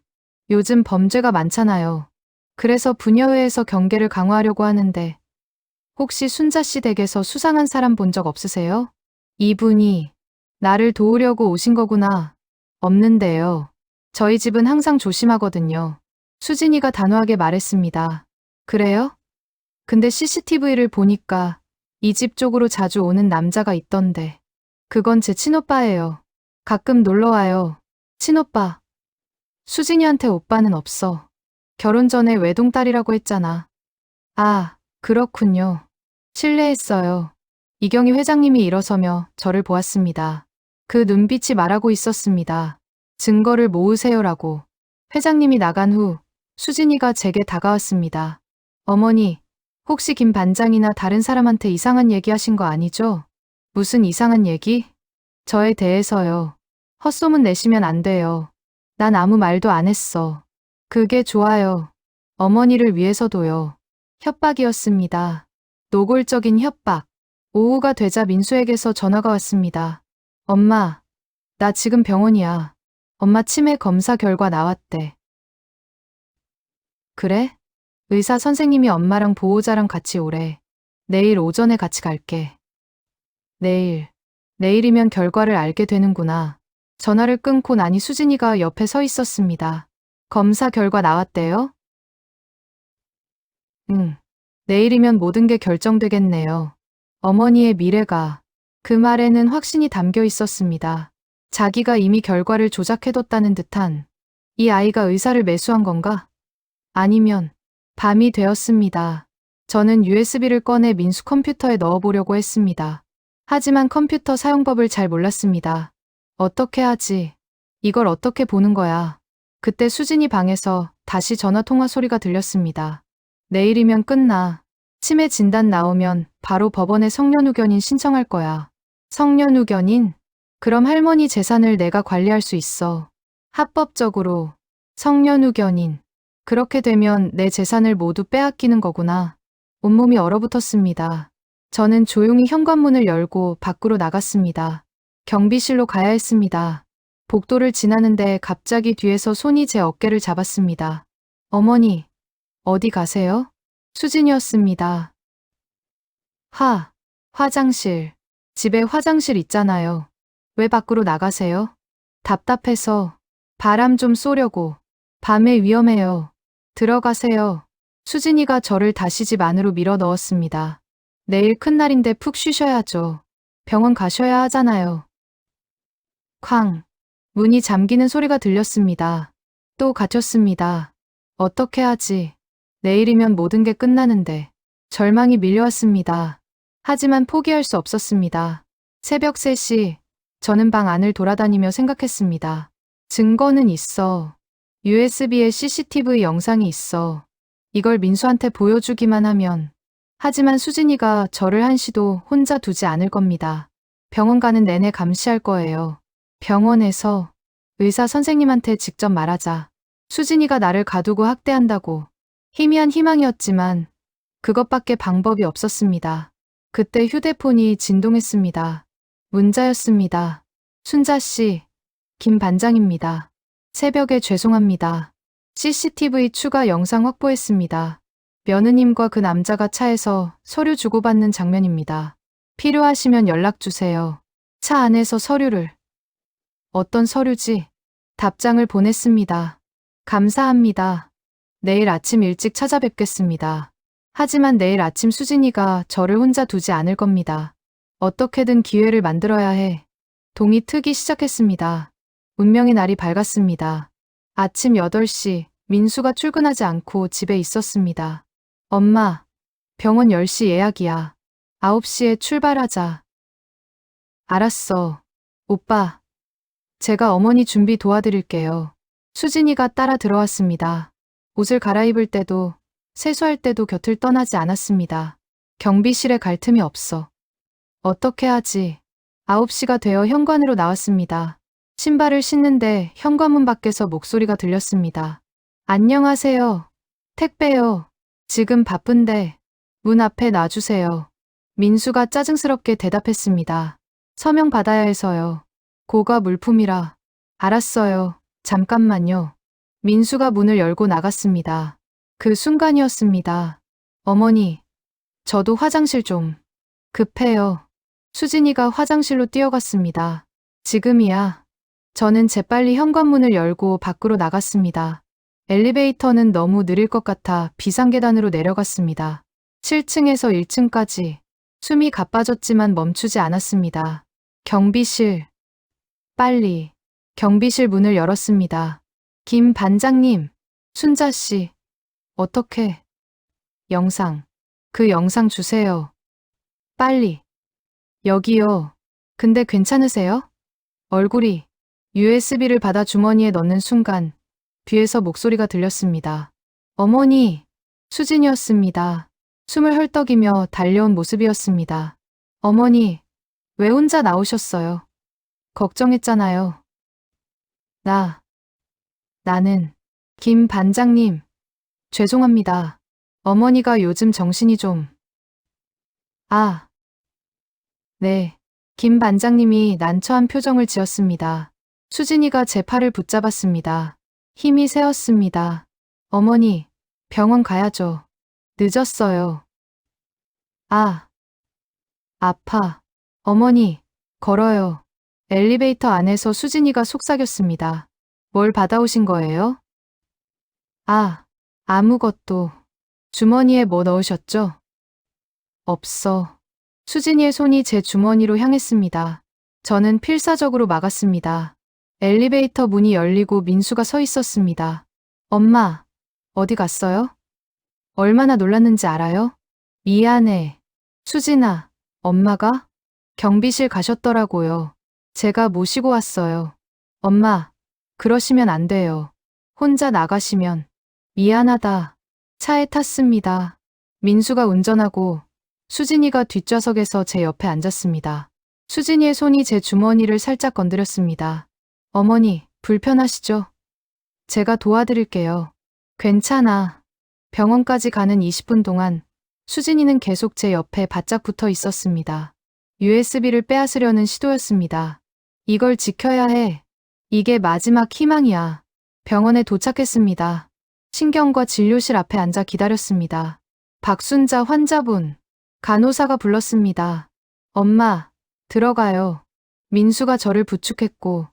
요즘 범죄가 많잖아요. 그래서 부녀회에서 경계를 강화하려고 하는데 혹시 순자 씨 댁에서 수상한 사람 본 적 없으세요? 이분이 나를 도우려고 오신 거구나. 없는데요. 저희 집은 항상 조심하거든요. 수진이가 단호하게 말했습니다. 그래요? 근데 CCTV를 보니까 이 집 쪽으로 자주 오는 남자가 있던데. 그건 제 친오빠예요. 가끔 놀러와요. 친오빠. 수진이한테 오빠는 없어. 결혼 전에 외동딸이라고 했잖아. 아, 그렇군요. 실례했어요. 이경희 회장님이 일어서며 저를 보았습니다. 그 눈빛이 말하고 있었습니다. 증거를 모으세요라고. 회장님이 나간 후 수진이가 제게 다가왔습니다. 어머니, 혹시 김 반장이나 다른 사람한테 이상한 얘기 하신 거 아니죠? 무슨 이상한 얘기? 저에 대해서요. 헛소문 내시면 안 돼요. 난 아무 말도 안 했어. 그게 좋아요. 어머니를 위해서도요. 협박이었습니다. 노골적인 협박. 오후가 되자 민수에게서 전화가 왔습니다. 엄마, 나 지금 병원이야. 엄마 치매 검사 결과 나왔대. 그래? 의사 선생님이 엄마랑 보호자랑 같이 오래. 내일 오전에 같이 갈게. 내일이면 결과를 알게 되는구나. 전화를 끊고 나니 수진이가 옆에 서 있었습니다. 검사 결과 나왔대요? 응. 내일이면 모든 게 결정되겠네요. 어머니의 미래가. 그 말에는 확신이 담겨 있었습니다. 자기가 이미 결과를 조작해뒀다는 듯한. 이 아이가 의사를 매수한 건가? 아니면 밤이 되었습니다. 저는 USB를 꺼내 민수 컴퓨터에 넣어보려고 했습니다. 하지만 컴퓨터 사용법을 잘 몰랐습니다. 어떻게 하지? 이걸 어떻게 보는 거야? 그때 수진이 방에서 다시 전화 통화 소리가 들렸습니다. 내일이면 끝나. 치매 진단 나오면 바로 법원에 성년후견인 신청할 거야. 성년후견인? 그럼 할머니 재산을 내가 관리할 수 있어. 합법적으로. 성년후견인. 그렇게 되면 내 재산을 모두 빼앗기는 거구나. 온몸이 얼어붙었습니다. 저는 조용히 현관문을 열고 밖으로 나갔습니다. 경비실로 가야 했습니다. 복도를 지나는데 갑자기 뒤에서 손이 제 어깨를 잡았습니다. 어머니, 어디 가세요? 수진이었습니다. 화장실. 집에 화장실 있잖아요. 왜 밖으로 나가세요? 답답해서 바람 좀 쏘려고. 밤에 위험해요. 들어가세요. 수진이가 저를 다시 집 안으로 밀어 넣었습니다. 내일 큰 날인데 푹 쉬셔야죠. 병원 가셔야 하잖아요. 쾅. 문이 잠기는 소리가 들렸습니다. 또 갇혔습니다. 어떻게 하지? 내일이면 모든 게 끝나는데. 절망이 밀려왔습니다. 하지만 포기할 수 없었습니다. 새벽 3시, 저는 방 안을 돌아다니며 생각했습니다. 증거는 있어. USB에 CCTV 영상이 있어. 이걸 민수한테 보여주기만 하면 하지만 수진이가 저를 한시도 혼자 두지 않을 겁니다. 병원 가는 내내 감시할 거예요. 병원에서 의사 선생님한테 직접 말하자. 수진이가 나를 가두고 학대한다고. 희미한 희망이었지만 그것밖에 방법이 없었습니다. 그때 휴대폰이 진동했습니다. 문자였습니다. 순자 씨, 김 반장입니다. 새벽에 죄송합니다. CCTV 추가 영상 확보했습니다. 며느님과 그 남자가 차에서 서류 주고받는 장면입니다. 필요하시면 연락 주세요. 차 안에서 서류를. 어떤 서류지? 답장을 보냈습니다. 감사합니다. 내일 아침 일찍 찾아뵙겠습니다. 하지만 내일 아침 수진이가 저를 혼자 두지 않을 겁니다. 어떻게든 기회를 만들어야 해. 동이 트기 시작했습니다. 운명의 날이 밝았습니다. 아침 8시, 민수가 출근하지 않고 집에 있었습니다. 엄마, 병원 10시 예약이야. 9시에 출발하자. 알았어. 오빠, 제가 어머니 준비 도와드릴게요. 수진이가 따라 들어왔습니다. 옷을 갈아입을 때도, 세수할 때도 곁을 떠나지 않았습니다. 경비실에 갈 틈이 없어. 어떻게 하지? 9시가 되어 현관으로 나왔습니다. 신발을 신는데 현관문 밖에서 목소리가 들렸습니다. 안녕하세요. 택배요. 지금 바쁜데 문 앞에 놔주세요. 민수가 짜증스럽게 대답했습니다. 서명 받아야 해서요. 고가 물품이라. 알았어요. 잠깐만요. 민수가 문을 열고 나갔습니다. 그 순간이었습니다. 어머니, 저도 화장실 좀. 급해요. 수진이가 화장실로 뛰어갔습니다. 지금이야. 저는 재빨리 현관문을 열고 밖으로 나갔습니다. 엘리베이터는 너무 느릴 것 같아 비상계단으로 내려갔습니다. 7층에서 1층까지 숨이 가빠졌지만 멈추지 않았습니다. 경비실. 빨리. 경비실 문을 열었습니다. 김 반장님, 순자 씨. 어떻게? 영상. 그 영상 주세요. 빨리. 여기요. 근데 괜찮으세요? 얼굴이. USB를 받아 주머니에 넣는 순간 뒤에서 목소리가 들렸습니다. 어머니, 수진이었습니다. 숨을 헐떡이며 달려온 모습이었습니다. 어머니, 왜 혼자 나오셨어요? 걱정했잖아요. 나는, 김 반장님, 죄송합니다. 어머니가 요즘 정신이 좀. 네. 김 반장님이 난처한 표정을 지었습니다. 수진이가 제 팔을 붙잡았습니다. 힘이 새었습니다. 어머니, 병원 가야죠. 늦었어요. 아파. 어머니, 걸어요. 엘리베이터 안에서 수진이가 속삭였습니다. 뭘 받아오신 거예요? 아무것도. 주머니에 뭐 넣으셨죠? 없어. 수진이의 손이 제 주머니로 향했습니다. 저는 필사적으로 막았습니다. 엘리베이터 문이 열리고 민수가 서 있었습니다. 엄마, 어디 갔어요? 얼마나 놀랐는지 알아요? 미안해. 수진아, 엄마가? 경비실 가셨더라고요. 제가 모시고 왔어요. 엄마, 그러시면 안 돼요. 혼자 나가시면. 미안하다. 차에 탔습니다. 민수가 운전하고 수진이가 뒷좌석에서 제 옆에 앉았습니다. 수진이의 손이 제 주머니를 살짝 건드렸습니다. 어머니, 불편하시죠? 제가 도와드릴게요. 괜찮아. 병원까지 가는 20분 동안 수진이는 계속 제 옆에 바짝 붙어 있었습니다. USB를 빼앗으려는 시도였습니다. 이걸 지켜야 해. 이게 마지막 희망이야. 병원에 도착했습니다. 신경과 진료실 앞에 앉아 기다렸습니다. 박순자 환자분. 간호사가 불렀습니다. 엄마, 들어가요. 민수가 저를 부축했고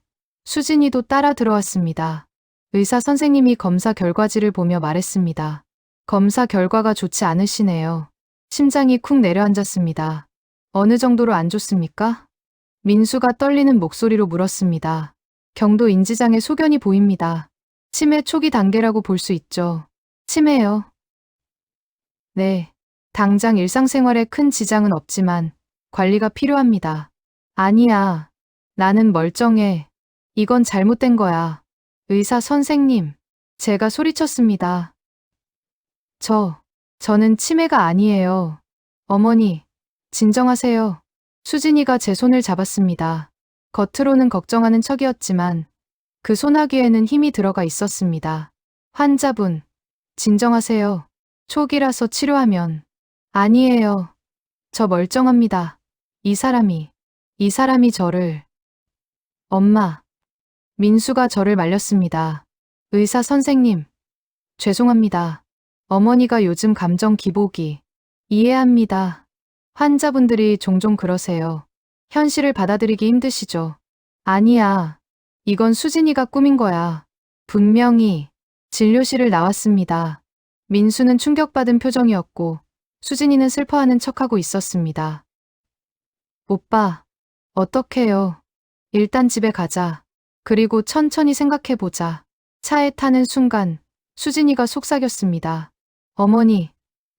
수진이도 따라 들어왔습니다. 의사 선생님이 검사 결과지를 보며 말했습니다. 검사 결과가 좋지 않으시네요. 심장이 쿵 내려앉았습니다. 어느 정도로 안 좋습니까? 민수가 떨리는 목소리로 물었습니다. 경도 인지장애 소견이 보입니다. 치매 초기 단계라고 볼 수 있죠. 치매요. 네. 당장 일상생활에 큰 지장은 없지만 관리가 필요합니다. 아니야. 나는 멀쩡해. 이건 잘못된 거야. 의사 선생님. 제가 소리쳤습니다. 저는 치매가 아니에요. 어머니, 진정하세요. 수진이가 제 손을 잡았습니다. 겉으로는 걱정하는 척이었지만 그 소나기에는 힘이 들어가 있었습니다. 환자분, 진정하세요. 초기라서 치료하면. 아니에요. 저 멀쩡합니다. 이 사람이 저를. 엄마. 민수가 저를 말렸습니다. 의사 선생님. 죄송합니다. 어머니가 요즘 감정 기복이. 이해합니다. 환자분들이 종종 그러세요. 현실을 받아들이기 힘드시죠? 아니야. 이건 수진이가 꾸민 거야. 분명히 진료실을 나왔습니다. 민수는 충격받은 표정이었고 수진이는 슬퍼하는 척하고 있었습니다. 오빠, 어떡해요. 일단 집에 가자. 그리고 천천히 생각해보자. 차에 타는 순간 수진이가 속삭였습니다. 어머니,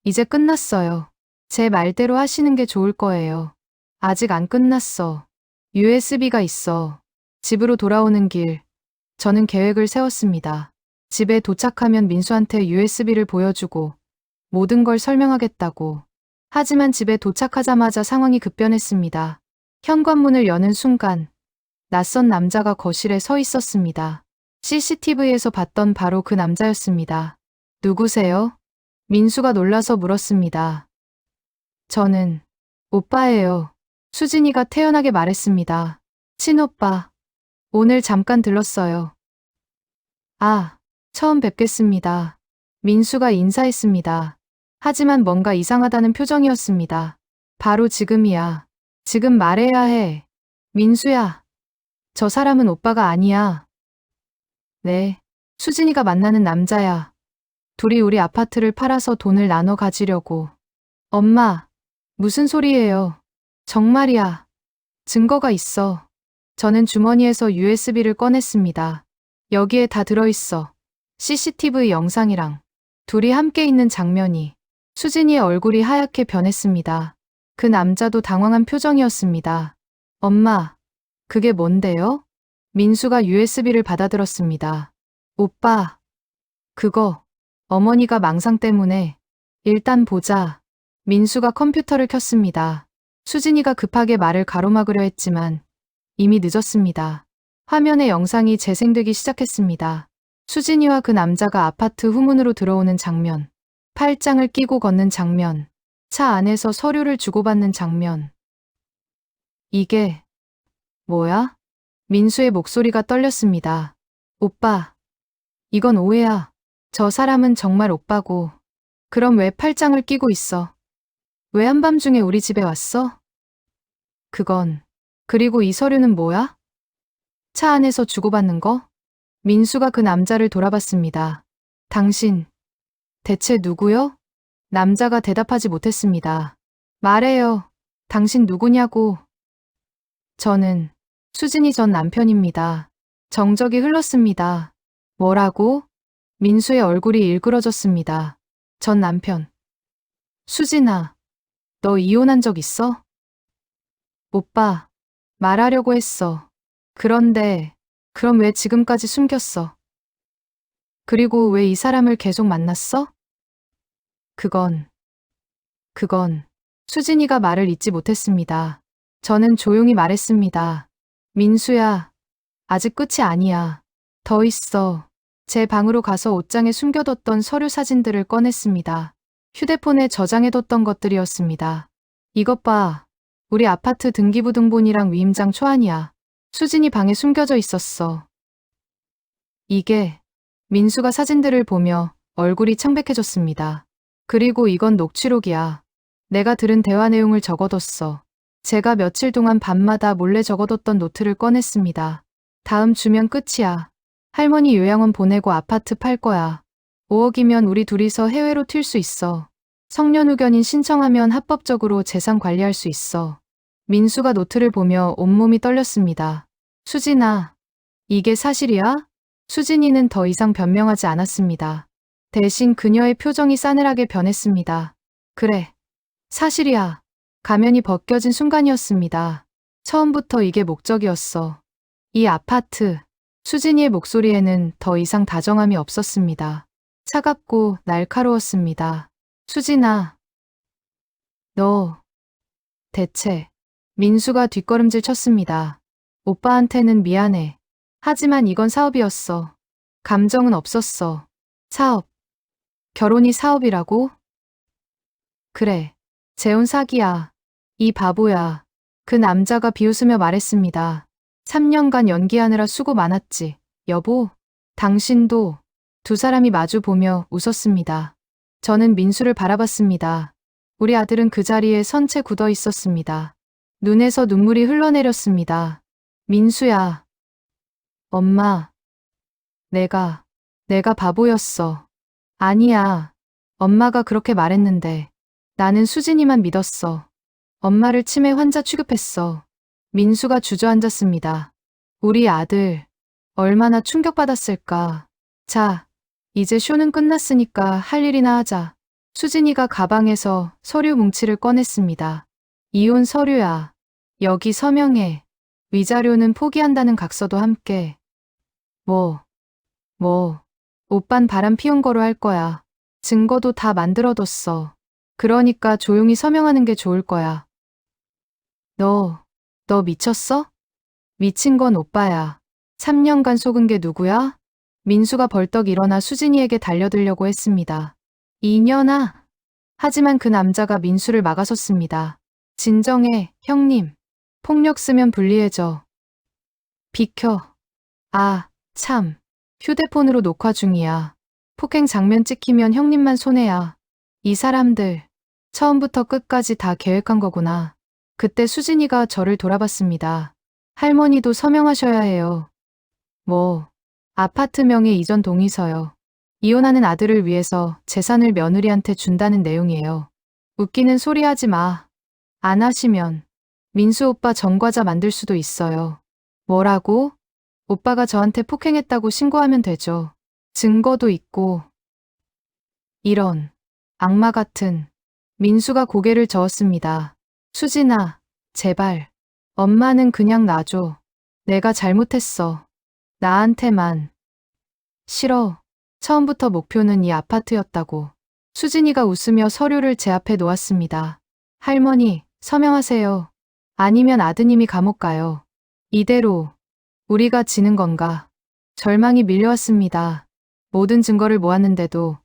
이제 끝났어요. 제 말대로 하시는 게 좋을 거예요. 아직 안 끝났어. USB가 있어. 집으로 돌아오는 길, 저는 계획을 세웠습니다. 집에 도착하면 민수한테 USB를 보여주고 모든 걸 설명하겠다고. 하지만 집에 도착하자마자 상황이 급변했습니다. 현관문을 여는 순간 낯선 남자가 거실에 서 있었습니다. CCTV에서 봤던 바로 그 남자였습니다. 누구세요? 민수가 놀라서 물었습니다. 저는 오빠예요. 수진이가 태연하게 말했습니다. 친오빠, 오늘 잠깐 들렀어요. 아, 처음 뵙겠습니다. 민수가 인사했습니다. 하지만 뭔가 이상하다는 표정이었습니다. 바로 지금이야. 지금 말해야 해. 민수야. 저 사람은 오빠가 아니야. 네. 수진이가 만나는 남자야. 둘이 우리 아파트를 팔아서 돈을 나눠 가지려고. 엄마, 무슨 소리예요? 정말이야. 증거가 있어. 저는 주머니에서 USB를 꺼냈습니다. 여기에 다 들어있어. CCTV 영상이랑 둘이 함께 있는 장면이. 수진이의 얼굴이 하얗게 변했습니다. 그 남자도 당황한 표정이었습니다. 엄마, 그게 뭔데요? 민수가 USB를 받아들었습니다. 오빠, 그거 어머니가 망상 때문에. 일단 보자. 민수가 컴퓨터를 켰습니다. 수진이가 급하게 말을 가로막으려 했지만 이미 늦었습니다. 화면에 영상이 재생되기 시작했습니다. 수진이와 그 남자가 아파트 후문으로 들어오는 장면, 팔짱을 끼고 걷는 장면, 차 안에서 서류를 주고받는 장면. 이게 뭐야? 민수의 목소리가 떨렸습니다. 오빠, 이건 오해야. 저 사람은 정말 오빠고. 그럼 왜 팔짱을 끼고 있어? 왜 한밤중에 우리 집에 왔어? 그리고 이 서류는 뭐야? 차 안에서 주고받는 거? 민수가 그 남자를 돌아봤습니다. 당신, 대체 누구요? 남자가 대답하지 못했습니다. 말해요. 당신 누구냐고. 저는 수진이 전 남편입니다. 정적이 흘렀습니다. 뭐라고? 민수의 얼굴이 일그러졌습니다. 전 남편. 수진아, 너 이혼한 적 있어? 오빠, 말하려고 했어. 그런데, 그럼 왜 지금까지 숨겼어? 그리고 왜 이 사람을 계속 만났어? 그건, 수진이가 말을 잇지 못했습니다. 저는 조용히 말했습니다. 민수야, 아직 끝이 아니야. 더 있어. 제 방으로 가서 옷장에 숨겨뒀던 서류 사진들을 꺼냈습니다. 휴대폰에 저장해뒀던 것들이었습니다. 이것 봐. 우리 아파트 등기부등본이랑 위임장 초안이야. 수진이 방에 숨겨져 있었어. 이게, 민수가 사진들을 보며 얼굴이 창백해졌습니다. 그리고 이건 녹취록이야. 내가 들은 대화 내용을 적어뒀어. 제가 며칠 동안 밤마다 몰래 적어뒀던 노트를 꺼냈습니다. 다음 주면 끝이야. 할머니 요양원 보내고 아파트 팔 거야. 5억이면 우리 둘이서 해외로 튈 수 있어. 성년후견인 신청하면 합법적으로 재산 관리할 수 있어. 민수가 노트를 보며 온몸이 떨렸습니다. 수진아, 이게 사실이야? 수진이는 더 이상 변명하지 않았습니다. 대신 그녀의 표정이 싸늘하게 변했습니다. 그래, 사실이야. 가면이 벗겨진 순간이었습니다. 처음부터 이게 목적이었어. 이 아파트. 수진이의 목소리에는 더 이상 다정함이 없었습니다. 차갑고 날카로웠습니다. 수진아, 너, 대체. 민수가 뒷걸음질 쳤습니다. 오빠한테는 미안해. 하지만 이건 사업이었어. 감정은 없었어. 사업. 결혼이 사업이라고? 그래. 재혼 사기야. 이 바보야. 그 남자가 비웃으며 말했습니다. 3년간 연기하느라 수고 많았지. 여보, 당신도. 두 사람이 마주 보며 웃었습니다. 저는 민수를 바라봤습니다. 우리 아들은 그 자리에 선체 굳어 있었습니다. 눈에서 눈물이 흘러내렸습니다. 민수야. 엄마. 내가 바보였어. 아니야. 엄마가 그렇게 말했는데. 나는 수진이만 믿었어. 엄마를 치매 환자 취급했어. 민수가 주저앉았습니다. 우리 아들. 얼마나 충격받았을까. 자, 이제 쇼는 끝났으니까 할 일이나 하자. 수진이가 가방에서 서류 뭉치를 꺼냈습니다. 이혼 서류야. 여기 서명해. 위자료는 포기한다는 각서도 함께. 뭐. 오빤 바람 피운 거로 할 거야. 증거도 다 만들어뒀어. 그러니까 조용히 서명하는 게 좋을 거야. 너 미쳤어? 미친 건 오빠야. 3년간 속은 게 누구야? 민수가 벌떡 일어나 수진이에게 달려들려고 했습니다. 이년아. 하지만 그 남자가 민수를 막아섰습니다. 진정해, 형님. 폭력 쓰면 불리해져. 비켜. 아, 참. 휴대폰으로 녹화 중이야. 폭행 장면 찍히면 형님만 손해야. 이 사람들. 처음부터 끝까지 다 계획한 거구나. 그때 수진이가 저를 돌아봤습니다. 할머니도 서명하셔야 해요. 뭐, 아파트명의 이전 동의서요. 이혼하는 아들을 위해서 재산을 며느리한테 준다는 내용이에요. 웃기는 소리 하지 마. 안 하시면 민수 오빠 전과자 만들 수도 있어요. 뭐라고? 오빠가 저한테 폭행했다고 신고하면 되죠. 증거도 있고. 이런 악마 같은. 민수가 고개를 저었습니다. 수진아, 제발. 엄마는 그냥 놔줘. 내가 잘못했어. 나한테만. 싫어. 처음부터 목표는 이 아파트였다고. 수진이가 웃으며 서류를 제 앞에 놓았습니다. 할머니, 서명하세요. 아니면 아드님이 감옥 가요. 이대로 우리가 지는 건가? 절망이 밀려왔습니다. 모든 증거를 모았는데도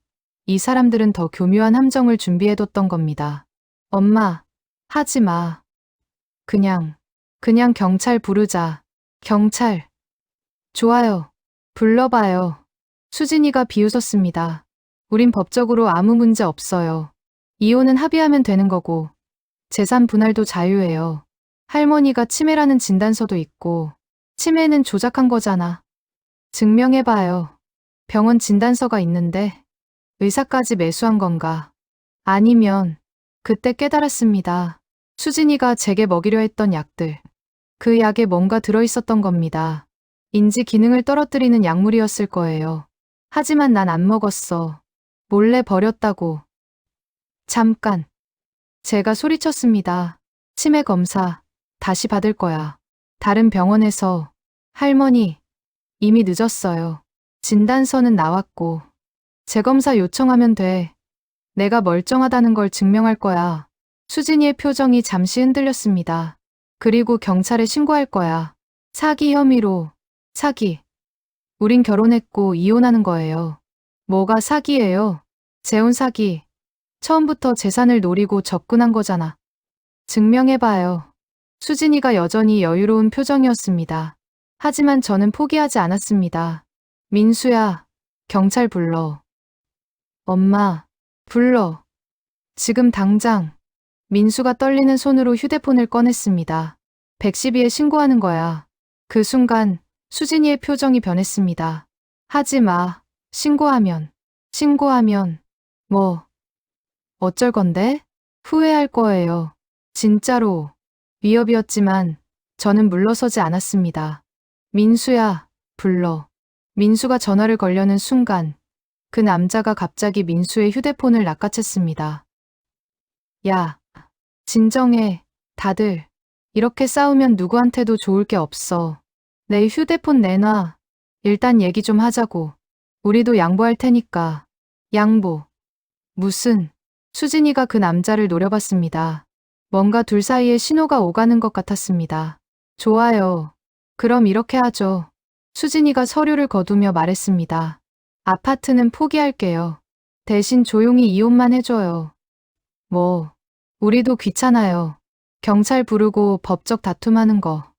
이 사람들은 더 교묘한 함정을 준비해뒀던 겁니다. 엄마, 하지 마. 그냥 경찰 부르자. 경찰. 좋아요. 불러봐요. 수진이가 비웃었습니다. 우린 법적으로 아무 문제 없어요. 이혼은 합의하면 되는 거고, 재산 분할도 자유예요. 할머니가 치매라는 진단서도 있고, 치매는 조작한 거잖아. 증명해봐요. 병원 진단서가 있는데, 의사까지 매수한 건가? 아니면, 그때 깨달았습니다. 수진이가 제게 먹이려 했던 약들. 그 약에 뭔가 들어있었던 겁니다. 인지 기능을 떨어뜨리는 약물이었을 거예요. 하지만 난 안 먹었어. 몰래 버렸다고. 잠깐. 제가 소리쳤습니다. 치매 검사, 다시 받을 거야. 다른 병원에서. 할머니, 이미 늦었어요. 진단서는 나왔고. 재검사 요청하면 돼. 내가 멀쩡하다는 걸 증명할 거야. 수진이의 표정이 잠시 흔들렸습니다. 그리고 경찰에 신고할 거야. 사기 혐의로. 사기. 우린 결혼했고 이혼하는 거예요. 뭐가 사기예요? 재혼 사기. 처음부터 재산을 노리고 접근한 거잖아. 증명해봐요. 수진이가 여전히 여유로운 표정이었습니다. 하지만 저는 포기하지 않았습니다. 민수야, 경찰 불러. 엄마, 불러. 지금 당장. 민수가 떨리는 손으로 휴대폰을 꺼냈습니다. 112에 신고하는 거야. 그 순간 수진이의 표정이 변했습니다. 하지 마. 신고하면. 뭐. 어쩔 건데? 후회할 거예요. 진짜로. 위협이었지만 저는 물러서지 않았습니다. 민수야, 불러. 민수가 전화를 걸려는 순간 그 남자가 갑자기 민수의 휴대폰을 낚아챘습니다. 야, 진정해. 다들. 이렇게 싸우면 누구한테도 좋을 게 없어. 내 휴대폰 내놔. 일단 얘기 좀 하자고. 우리도 양보할 테니까. 양보. 무슨. 수진이가 그 남자를 노려봤습니다. 뭔가 둘 사이에 신호가 오가는 것 같았습니다. 좋아요. 그럼 이렇게 하죠. 수진이가 서류를 거두며 말했습니다. 아파트는 포기할게요. 대신 조용히 이혼만 해줘요. 뭐, 우리도 귀찮아요. 경찰 부르고 법적 다툼하는 거.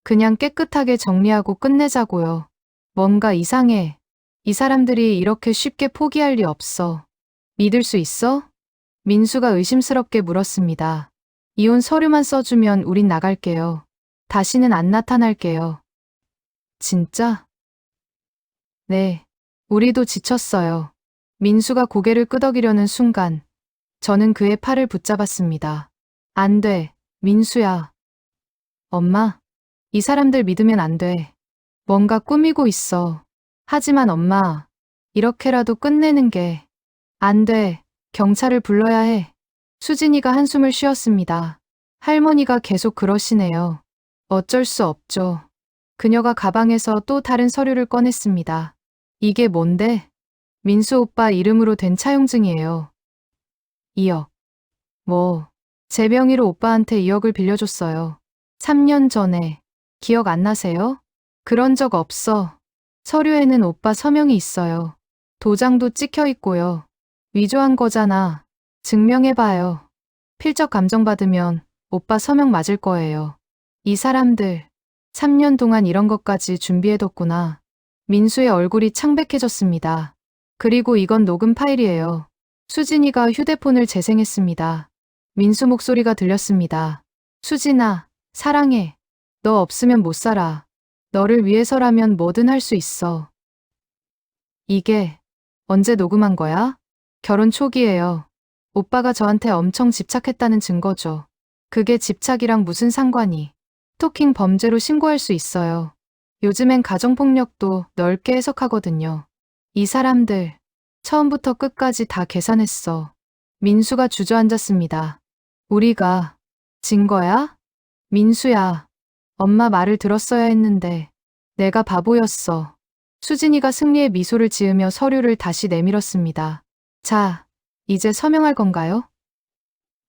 그냥 깨끗하게 정리하고 끝내자고요. 뭔가 이상해. 이 사람들이 이렇게 쉽게 포기할 리 없어. 믿을 수 있어? 민수가 의심스럽게 물었습니다. 이혼 서류만 써주면 우린 나갈게요. 다시는 안 나타날게요. 진짜? 네. 우리도 지쳤어요. 민수가 고개를 끄덕이려는 순간 저는 그의 팔을 붙잡았습니다. 안 돼, 민수야. 엄마, 이 사람들 믿으면 안 돼. 뭔가 꾸미고 있어. 하지만 엄마, 이렇게라도 끝내는 게 안 돼. 경찰을 불러야 해. 수진이가 한숨을 쉬었습니다. 할머니가 계속 그러시네요. 어쩔 수 없죠. 그녀가 가방에서 또 다른 서류를 꺼냈습니다. 이게 뭔데? 민수 오빠 이름으로 된 차용증이에요. 2억. 뭐, 제 명의로 오빠한테 2억을 빌려줬어요. 3년 전에. 기억 안 나세요? 그런 적 없어. 서류에는 오빠 서명이 있어요. 도장도 찍혀 있고요. 위조한 거잖아. 증명해봐요. 필적 감정받으면 오빠 서명 맞을 거예요. 이 사람들 3년 동안 이런 것까지 준비해뒀구나. 민수의 얼굴이 창백해졌습니다. 그리고 이건 녹음 파일이에요. 수진이가 휴대폰을 재생했습니다. 민수 목소리가 들렸습니다. 수진아, 사랑해. 너 없으면 못 살아. 너를 위해서라면 뭐든 할 수 있어. 이게 언제 녹음한 거야? 결혼 초기예요. 오빠가 저한테 엄청 집착했다는 증거죠. 그게 집착이랑 무슨 상관이. 스토킹 범죄로 신고할 수 있어요. 요즘엔 가정폭력도 넓게 해석하거든요. 이 사람들 처음부터 끝까지 다 계산했어. 민수가 주저앉았습니다. 우리가 진 거야? 민수야. 엄마 말을 들었어야 했는데 내가 바보였어. 수진이가 승리의 미소를 지으며 서류를 다시 내밀었습니다. 자, 이제 서명할 건가요?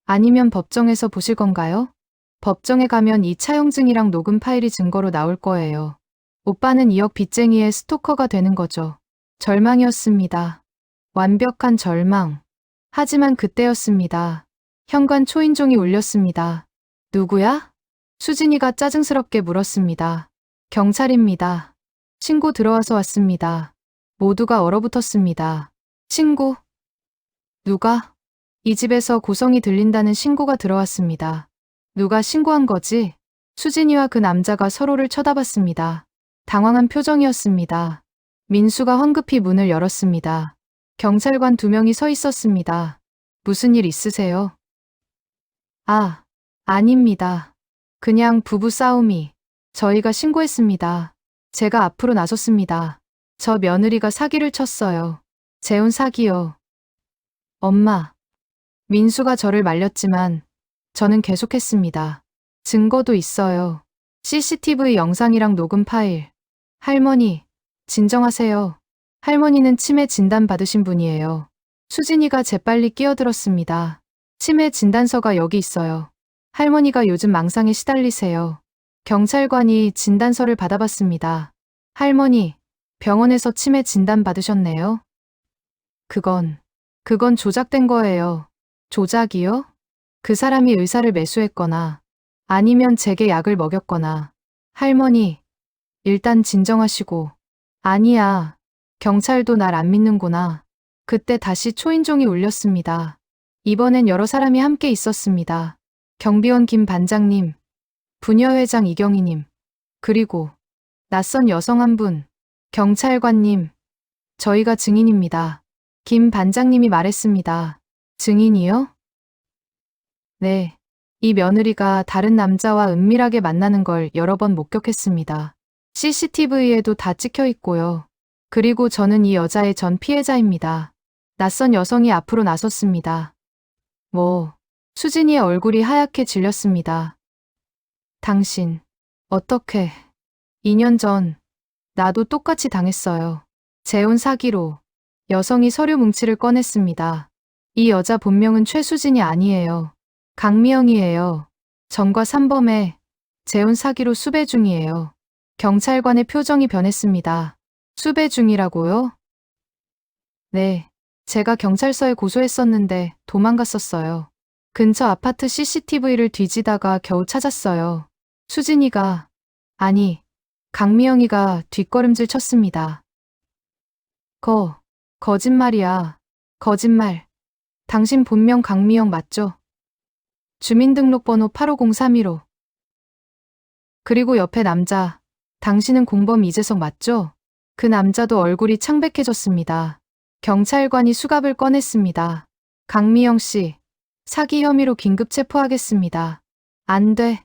아니면 법정에서 보실 건가요? 법정에 가면 이 차용증이랑 녹음 파일이 증거로 나올 거예요. 오빠는 2억 빚쟁이의 스토커가 되는 거죠. 절망이었습니다. 완벽한 절망. 하지만 그때였습니다. 현관 초인종이 울렸습니다. 누구야? 수진이가 짜증스럽게 물었습니다. 경찰입니다. 신고 들어와서 왔습니다. 모두가 얼어붙었습니다. 신고? 누가? 이 집에서 고성이 들린다는 신고가 들어왔습니다. 누가 신고한 거지? 수진이와 그 남자가 서로를 쳐다봤습니다. 당황한 표정이었습니다. 민수가 황급히 문을 열었습니다. 경찰관 2명이 서 있었습니다. 무슨 일 있으세요? 아, 아닙니다. 그냥 부부 싸움이. 저희가 신고했습니다. 제가 앞으로 나섰습니다. 저 며느리가 사기를 쳤어요. 재혼 사기요. 엄마. 민수가 저를 말렸지만 저는 계속했습니다. 증거도 있어요. CCTV 영상이랑 녹음 파일. 할머니, 진정하세요. 할머니는 치매 진단 받으신 분이에요. 수진이가 재빨리 끼어들었습니다. 치매 진단서가 여기 있어요. 할머니가 요즘 망상에 시달리세요. 경찰관이 진단서를 받아봤습니다. 할머니, 병원에서 치매 진단 받으셨네요. 그건 조작된 거예요. 조작이요? 그 사람이 의사를 매수했거나 아니면 제게 약을 먹였거나. 할머니, 일단 진정하시고. 아니야. 경찰도 날 안 믿는구나. 그때 다시 초인종이 울렸습니다. 이번엔 여러 사람이 함께 있었습니다. 경비원 김 반장님, 부녀회장 이경희님, 그리고 낯선 여성 한 분, 경찰관님, 저희가 증인입니다. 김 반장님이 말했습니다. 증인이요? 네. 이 며느리가 다른 남자와 은밀하게 만나는 걸 여러 번 목격했습니다. CCTV에도 다 찍혀 있고요. 그리고 저는 이 여자의 전 피해자입니다. 낯선 여성이 앞으로 나섰습니다. 수진이의 얼굴이 하얗게 질렸습니다. 당신, 어떻게, 2년 전, 나도 똑같이 당했어요. 재혼 사기로. 여성이 서류 뭉치를 꺼냈습니다. 이 여자 본명은 최수진이 아니에요. 강미영이에요. 전과 3범에 재혼 사기로 수배 중이에요. 경찰관의 표정이 변했습니다. 수배 중이라고요? 네. 제가 경찰서에 고소했었는데 도망갔었어요. 근처 아파트 CCTV를 뒤지다가 겨우 찾았어요. 수진이가, 아니, 강미영이가 뒷걸음질 쳤습니다. 거짓말이야. 거짓말. 당신 본명 강미영 맞죠? 주민등록번호 850315. 그리고 옆에 남자, 당신은 공범 이재석 맞죠? 그 남자도 얼굴이 창백해졌습니다. 경찰관이 수갑을 꺼냈습니다. 강미영 씨, 사기 혐의로 긴급 체포하겠습니다. 안 돼.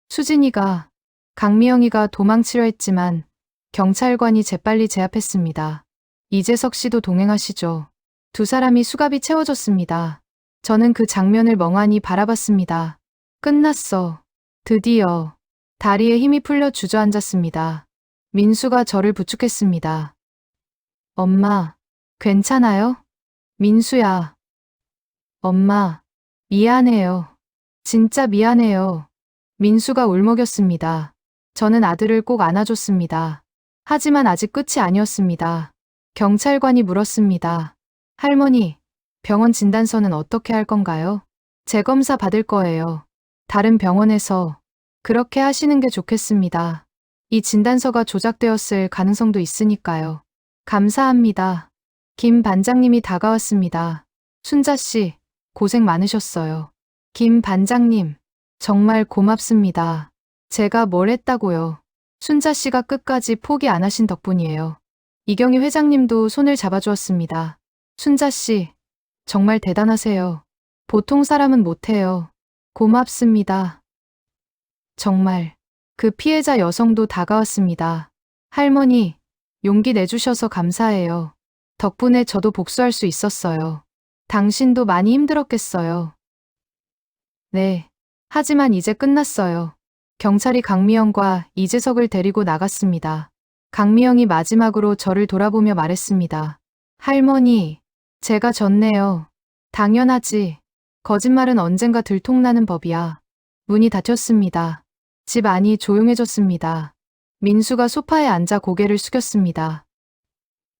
수진이가, 강미영이가 도망치려 했지만 경찰관이 재빨리 제압했습니다. 이재석 씨도 동행하시죠. 두 사람이 수갑이 채워졌습니다. 저는 그 장면을 멍하니 바라봤습니다. 끝났어. 드디어. 다리에 힘이 풀려 주저앉았습니다. 민수가 저를 부축했습니다. 엄마, 괜찮아요? 민수야. 엄마, 미안해요. 진짜 미안해요. 민수가 울먹였습니다. 저는 아들을 꼭 안아줬습니다. 하지만 아직 끝이 아니었습니다. 경찰관이 물었습니다. 할머니, 병원 진단서는 어떻게 할 건가요? 재검사 받을 거예요. 다른 병원에서 그렇게 하시는 게 좋겠습니다. 이 진단서가 조작되었을 가능성도 있으니까요. 감사합니다. 김 반장님이 다가왔습니다. 순자 씨, 고생 많으셨어요. 김 반장님, 정말 고맙습니다. 제가 뭘 했다고요. 순자 씨가 끝까지 포기 안 하신 덕분이에요. 이경희 회장님도 손을 잡아주었습니다. 순자 씨, 정말 대단하세요. 보통 사람은 못해요. 고맙습니다. 정말. 그 피해자 여성도 다가왔습니다. 할머니, 용기 내주셔서 감사해요. 덕분에 저도 복수할 수 있었어요. 당신도 많이 힘들었겠어요. 네. 하지만 이제 끝났어요. 경찰이 강미영과 이재석을 데리고 나갔습니다. 강미영이 마지막으로 저를 돌아보며 말했습니다. 할머니, 제가 졌네요. 당연하지. 거짓말은 언젠가 들통나는 법이야. 문이 닫혔습니다. 집 안이 조용해졌습니다. 민수가 소파에 앉아 고개를 숙였습니다.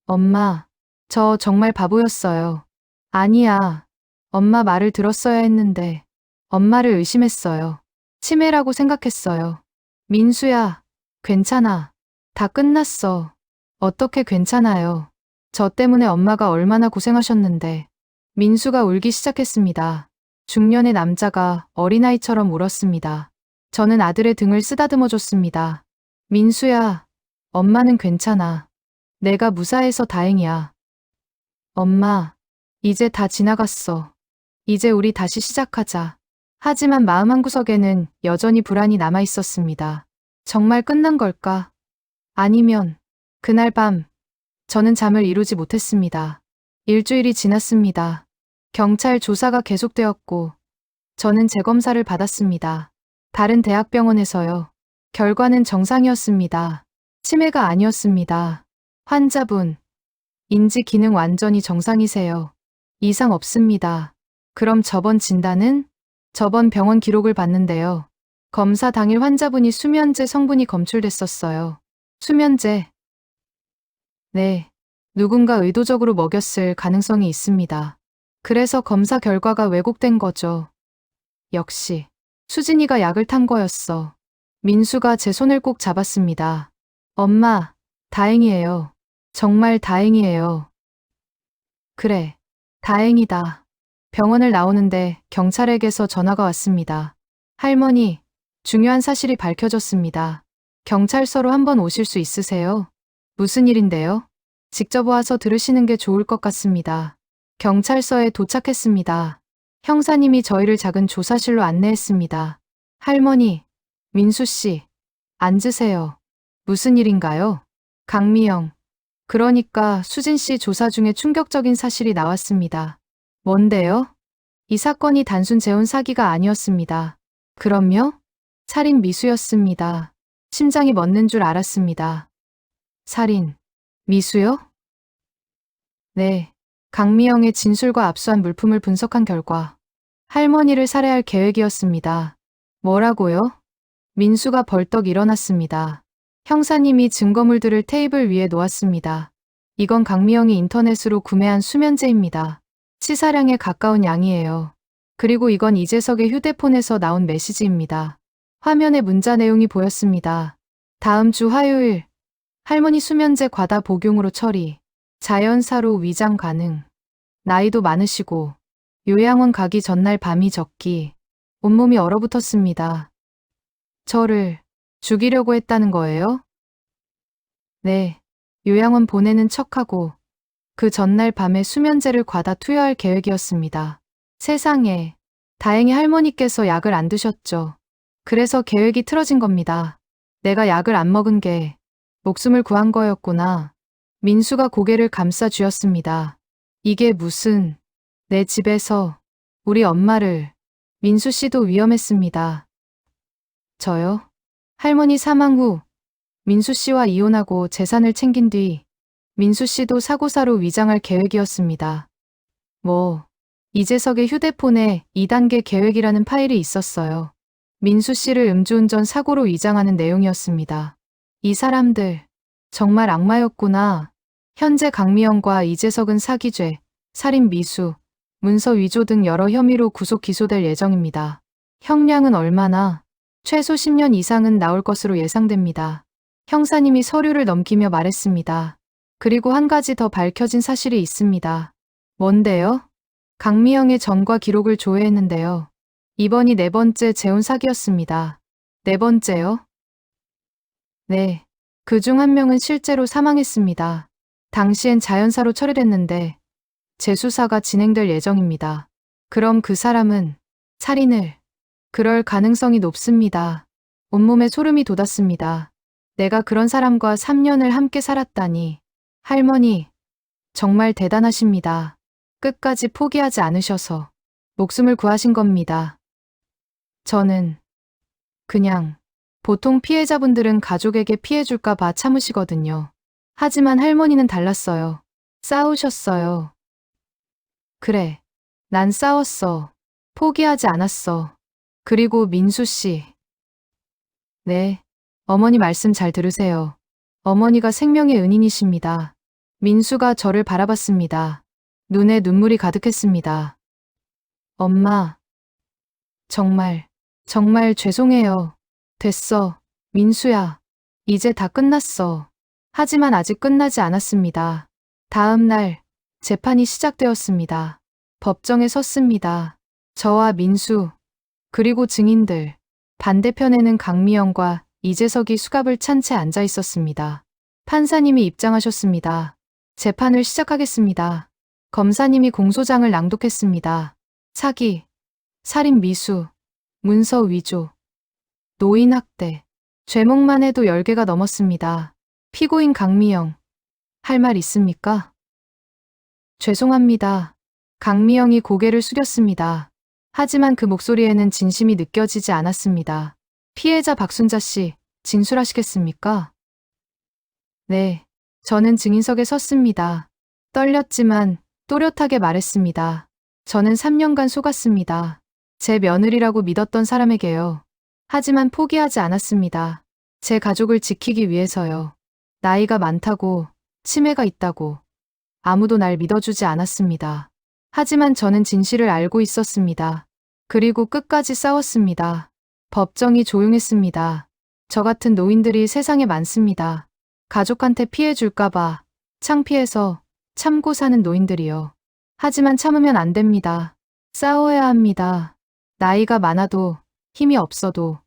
엄마, 저 정말 바보였어요. 아니야. 엄마 말을 들었어야 했는데 엄마를 의심했어요. 치매라고 생각했어요. 민수야, 괜찮아. 다 끝났어. 어떻게 괜찮아요. 저 때문에 엄마가 얼마나 고생하셨는데. 민수가 울기 시작했습니다. 중년의 남자가 어린아이처럼 울었습니다. 저는 아들의 등을 쓰다듬어 줬습니다. 민수야, 엄마는 괜찮아. 내가 무사해서 다행이야. 엄마, 이제 다 지나갔어. 이제 우리 다시 시작하자. 하지만 마음 한구석에는 여전히 불안이 남아 있었습니다. 정말 끝난 걸까? 아니면, 그날 밤, 저는 잠을 이루지 못했습니다. 일주일이 지났습니다. 경찰 조사가 계속되었고, 저는 재검사를 받았습니다. 다른 대학병원에서요. 결과는 정상이었습니다. 치매가 아니었습니다. 환자분, 인지 기능 완전히 정상이세요. 이상 없습니다. 그럼 저번 진단은? 저번 병원 기록을 봤는데요. 검사 당일 환자분이 수면제 성분이 검출됐었어요. 수면제. 네. 누군가 의도적으로 먹였을 가능성이 있습니다. 그래서 검사 결과가 왜곡된 거죠. 역시 수진이가 약을 탄 거였어. 민수가 제 손을 꼭 잡았습니다. 엄마, 다행이에요. 정말 다행이에요. 그래, 다행이다. 병원을 나오는데 경찰에게서 전화가 왔습니다. 할머니, 중요한 사실이 밝혀졌습니다. 경찰서로 한번 오실 수 있으세요? 무슨 일인데요? 직접 와서 들으시는 게 좋을 것 같습니다. 경찰서에 도착했습니다. 형사님이 저희를 작은 조사실로 안내했습니다. 할머니, 민수 씨, 앉으세요. 무슨 일인가요? 강미영. 그러니까 수진 씨 조사 중에 충격적인 사실이 나왔습니다. 뭔데요? 이 사건이 단순 재혼 사기가 아니었습니다. 그럼요? 살인 미수였습니다. 심장이 멎는 줄 알았습니다. 살인, 미수요? 네. 강미영의 진술과 압수한 물품을 분석한 결과 할머니를 살해할 계획이었습니다. 뭐라고요? 민수가 벌떡 일어났습니다. 형사님이 증거물들을 테이블 위에 놓았습니다. 이건 강미영이 인터넷으로 구매한 수면제입니다. 치사량에 가까운 양이에요. 그리고 이건 이재석의 휴대폰에서 나온 메시지입니다. 화면에 문자 내용이 보였습니다. 다음 주 화요일 할머니 수면제 과다 복용으로 처리. 자연사로 위장 가능. 나이도 많으시고 요양원 가기 전날 밤이 적기. 온몸이 얼어붙었습니다. 저를 죽이려고 했다는 거예요? 네. 요양원 보내는 척하고 그 전날 밤에 수면제를 과다 투여할 계획이었습니다. 세상에. 다행히 할머니께서 약을 안 드셨죠. 그래서 계획이 틀어진 겁니다. 내가 약을 안 먹은 게 목숨을 구한 거였구나. 민수가 고개를 감싸 쥐었습니다. 이게 무슨, 내 집에서 우리 엄마를, 민수 씨도 위험했습니다. 저요? 할머니 사망 후 민수 씨와 이혼하고 재산을 챙긴 뒤 민수 씨도 사고사로 위장할 계획이었습니다. 이재석의 휴대폰에 2단계 계획이라는 파일이 있었어요. 민수 씨를 음주운전 사고로 위장하는 내용이었습니다. 이 사람들 정말 악마였구나. 현재 강미영과 이재석은 사기죄, 살인 미수, 문서 위조 등 여러 혐의로 구속 기소될 예정입니다. 형량은 얼마나? 최소 10년 이상은 나올 것으로 예상됩니다. 형사님이 서류를 넘기며 말했습니다. 그리고 한 가지 더 밝혀진 사실이 있습니다. 뭔데요? 강미영의 전과 기록을 조회했는데요. 이번이 4번째 재혼 사기였습니다. 4번째요? 네. 그중 한 명은 실제로 사망했습니다. 당시엔 자연사로 처리됐는데 재수사가 진행될 예정입니다. 그럼 그 사람은 살인을 그럴 가능성이 높습니다. 온몸에 소름이 돋았습니다. 내가 그런 사람과 3년을 함께 살았다니. 할머니, 정말 대단하십니다. 끝까지 포기하지 않으셔서 목숨을 구하신 겁니다. 저는 그냥 보통 피해자분들은 가족에게 피해 줄까 봐 참으시거든요. 하지만 할머니는 달랐어요. 싸우셨어요. 그래, 난 싸웠어. 포기하지 않았어. 그리고 민수 씨. 네, 어머니 말씀 잘 들으세요. 어머니가 생명의 은인이십니다. 민수가 저를 바라봤습니다. 눈에 눈물이 가득했습니다. 엄마, 정말 죄송해요. 됐어, 민수야. 이제 다 끝났어. 하지만 아직 끝나지 않았습니다. 다음 날 재판이 시작되었습니다. 법정에 섰습니다. 저와 민수, 그리고 증인들. 반대편에는 강미영과 이재석이 수갑을 찬 채 앉아 있었습니다. 판사님이 입장하셨습니다. 재판을 시작하겠습니다. 검사님이 공소장을 낭독했습니다. 사기, 살인 미수, 문서 위조, 노인 학대. 죄목만 해도 10개가 넘었습니다. 피고인 강미영, 할 말 있습니까? 죄송합니다. 강미영이 고개를 숙였습니다. 하지만 그 목소리에는 진심이 느껴지지 않았습니다. 피해자 박순자 씨, 진술하시겠습니까? 네, 저는 증인석에 섰습니다. 떨렸지만 또렷하게 말했습니다. 저는 3년간 속았습니다. 제 며느리라고 믿었던 사람에게요. 하지만 포기하지 않았습니다. 제 가족을 지키기 위해서요. 나이가 많다고, 치매가 있다고. 아무도 날 믿어주지 않았습니다. 하지만 저는 진실을 알고 있었습니다. 그리고 끝까지 싸웠습니다. 법정이 조용했습니다. 저 같은 노인들이 세상에 많습니다. 가족한테 피해 줄까봐 창피해서 참고 사는 노인들이요. 하지만 참으면 안 됩니다. 싸워야 합니다. 나이가 많아도 힘이 없어도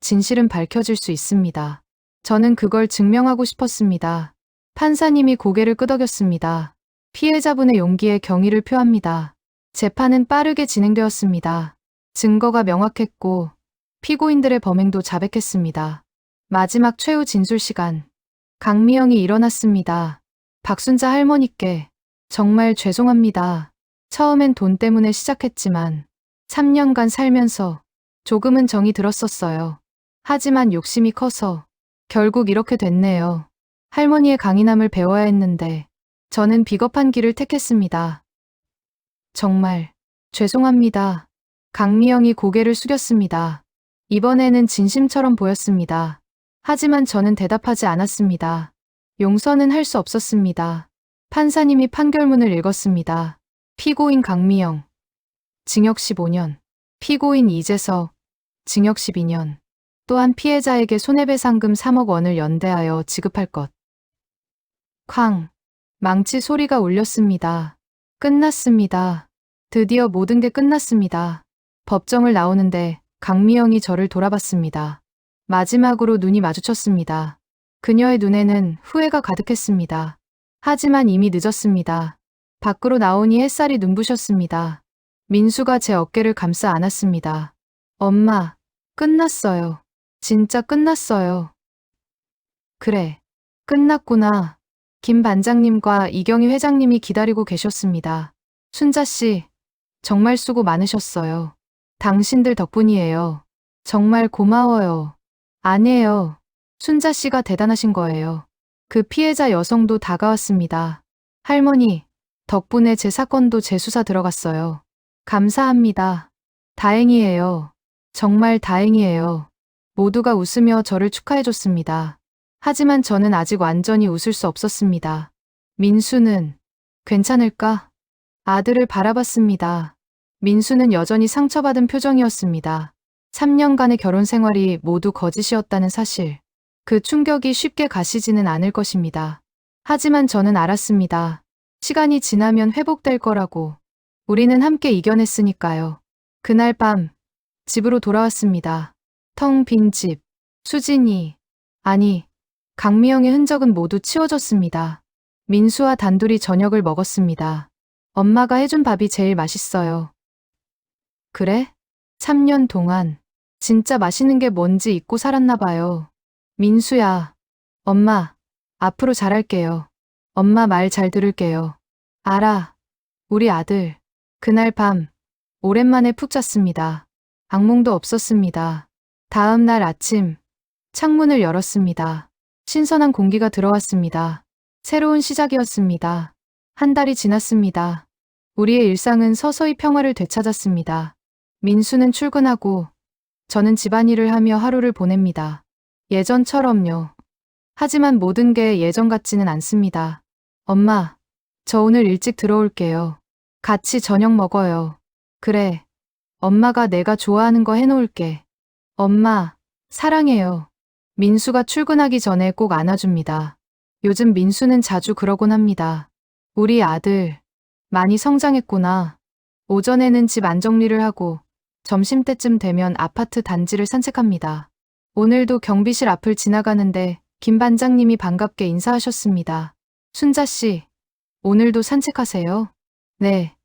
진실은 밝혀질 수 있습니다. 저는 그걸 증명하고 싶었습니다. 판사님이 고개를 끄덕였습니다. 피해자분의 용기에 경의를 표합니다. 재판은 빠르게 진행되었습니다. 증거가 명확했고 피고인들의 범행도 자백했습니다. 마지막 최후 진술 시간. 강미영이 일어났습니다. 박순자 할머니께 정말 죄송합니다. 처음엔 돈 때문에 시작했지만 3년간 살면서 조금은 정이 들었었어요. 하지만 욕심이 커서 결국 이렇게 됐네요. 할머니의 강인함을 배워야 했는데 저는 비겁한 길을 택했습니다. 정말 죄송합니다. 강미영이 고개를 숙였습니다. 이번에는 진심처럼 보였습니다. 하지만 저는 대답하지 않았습니다. 용서는 할 수 없었습니다. 판사님이 판결문을 읽었습니다. 피고인 강미영, 징역 15년. 피고인 이재석, 징역 12년. 또한 피해자에게 손해배상금 3억 원을 연대하여 지급할 것. 쾅. 망치 소리가 울렸습니다. 끝났습니다. 드디어 모든 게 끝났습니다. 법정을 나오는데 강미영이 저를 돌아봤습니다. 마지막으로 눈이 마주쳤습니다. 그녀의 눈에는 후회가 가득했습니다. 하지만 이미 늦었습니다. 밖으로 나오니 햇살이 눈부셨습니다. 민수가 제 어깨를 감싸 안았습니다. 엄마, 끝났어요. 진짜 끝났어요. 그래, 끝났구나. 김 반장님과 이경희 회장님이 기다리고 계셨습니다. 순자 씨, 정말 수고 많으셨어요. 당신들 덕분이에요. 정말 고마워요. 아니에요. 순자 씨가 대단하신 거예요. 그 피해자 여성도 다가왔습니다. 할머니, 덕분에 제 사건도 재수사 들어갔어요. 감사합니다. 다행이에요. 정말 다행이에요. 모두가 웃으며 저를 축하해줬습니다. 하지만 저는 아직 완전히 웃을 수 없었습니다. 민수는 괜찮을까? 아들을 바라봤습니다. 민수는 여전히 상처받은 표정이었습니다. 3년간의 결혼 생활이 모두 거짓이었다는 사실. 그 충격이 쉽게 가시지는 않을 것입니다. 하지만 저는 알았습니다. 시간이 지나면 회복될 거라고. 우리는 함께 이겨냈으니까요. 그날 밤, 집으로 돌아왔습니다. 텅 빈 집. 수진이, 아니, 강미영의 흔적은 모두 치워졌습니다. 민수와 단둘이 저녁을 먹었습니다. 엄마가 해준 밥이 제일 맛있어요. 그래? 3년 동안 진짜 맛있는 게 뭔지 잊고 살았나 봐요. 민수야, 엄마, 앞으로 잘할게요. 엄마 말 잘 들을게요. 알아, 우리 아들. 그날 밤, 오랜만에 푹 잤습니다. 악몽도 없었습니다. 다음 날 아침, 창문을 열었습니다. 신선한 공기가 들어왔습니다. 새로운 시작이었습니다. 한 달이 지났습니다. 우리의 일상은 서서히 평화를 되찾았습니다. 민수는 출근하고, 저는 집안일을 하며 하루를 보냅니다. 예전처럼요. 하지만 모든 게 예전 같지는 않습니다. 엄마, 저 오늘 일찍 들어올게요. 같이 저녁 먹어요. 그래. 엄마가 내가 좋아하는 거 해놓을게. 엄마, 사랑해요. 민수가 출근하기 전에 꼭 안아줍니다. 요즘 민수는 자주 그러곤 합니다. 우리 아들, 많이 성장했구나. 오전에는 집 안정리를 하고, 점심때쯤 되면 아파트 단지를 산책합니다. 오늘도 경비실 앞을 지나가는데 김 반장님이 반갑게 인사하셨습니다. 순자 씨, 오늘도 산책하세요? 네.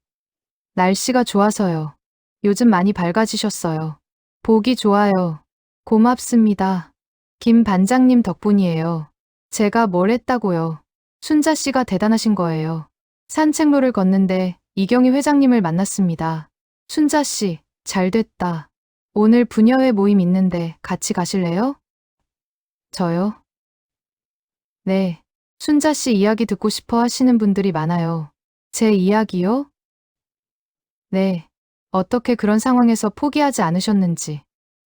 날씨가 좋아서요. 요즘 많이 밝아지셨어요. 보기 좋아요. 고맙습니다. 김 반장님 덕분이에요. 제가 뭘 했다고요. 순자 씨가 대단하신 거예요. 산책로를 걷는데 이경희 회장님을 만났습니다. 순자 씨, 잘 됐다. 오늘 부녀회 모임 있는데 같이 가실래요? 저요? 네. 순자 씨 이야기 듣고 싶어 하시는 분들이 많아요. 제 이야기요? 네. 어떻게 그런 상황에서 포기하지 않으셨는지.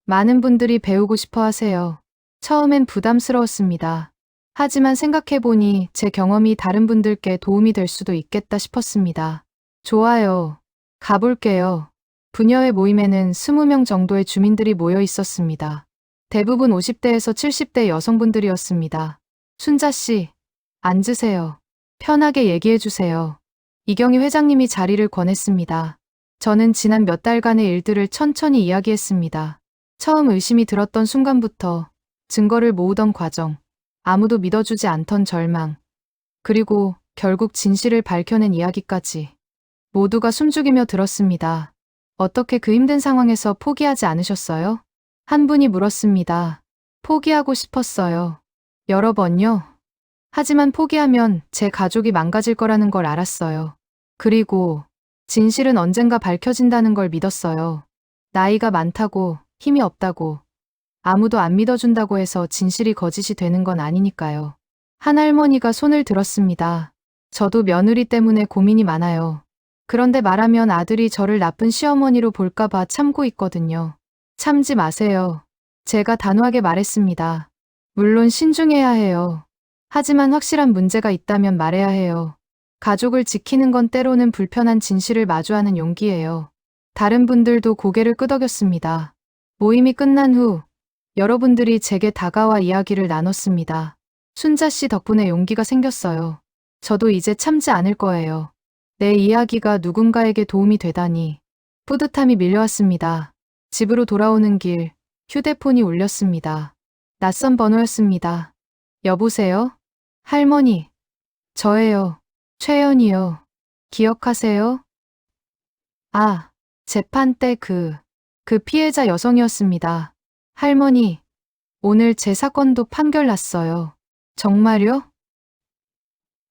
많은 분들이 배우고 싶어 하세요. 처음엔 부담스러웠습니다. 하지만 생각해보니 제 경험이 다른 분들께 도움이 될 수도 있겠다 싶었습니다. 좋아요. 가볼게요. 부녀회 모임에는 20명 정도의 주민들이 모여 있었습니다. 대부분 50대에서 70대 여성분들이었습니다. 순자 씨, 앉으세요. 편하게 얘기해 주세요. 이경희 회장님이 자리를 권했습니다. 저는 지난 몇 달간의 일들을 천천히 이야기했습니다. 처음 의심이 들었던 순간부터 증거를 모으던 과정, 아무도 믿어주지 않던 절망, 그리고 결국 진실을 밝혀낸 이야기까지 모두가 숨죽이며 들었습니다. 어떻게 그 힘든 상황에서 포기하지 않으셨어요? 한 분이 물었습니다. 포기하고 싶었어요. 여러 번요. 하지만 포기하면 제 가족이 망가질 거라는 걸 알았어요. 그리고 진실은 언젠가 밝혀진다는 걸 믿었어요. 나이가 많다고, 힘이 없다고, 아무도 안 믿어준다고 해서 진실이 거짓이 되는 건 아니니까요. 한 할머니가 손을 들었습니다. 저도 며느리 때문에 고민이 많아요. 그런데 말하면 아들이 저를 나쁜 시어머니로 볼까봐 참고 있거든요. 참지 마세요. 제가 단호하게 말했습니다. 물론 신중해야 해요. 하지만 확실한 문제가 있다면 말해야 해요. 가족을 지키는 건 때로는 불편한 진실을 마주하는 용기예요. 다른 분들도 고개를 끄덕였습니다. 모임이 끝난 후 여러분들이 제게 다가와 이야기를 나눴습니다. 순자 씨 덕분에 용기가 생겼어요. 저도 이제 참지 않을 거예요. 내 이야기가 누군가에게 도움이 되다니 뿌듯함이 밀려왔습니다. 집으로 돌아오는 길 휴대폰이 울렸습니다. 낯선 번호였습니다. 여보세요? 할머니. 저예요. 최연이요. 기억하세요? 아, 재판 때 그 피해자 여성이었습니다. 할머니, 오늘 제 사건도 판결 났어요. 정말요?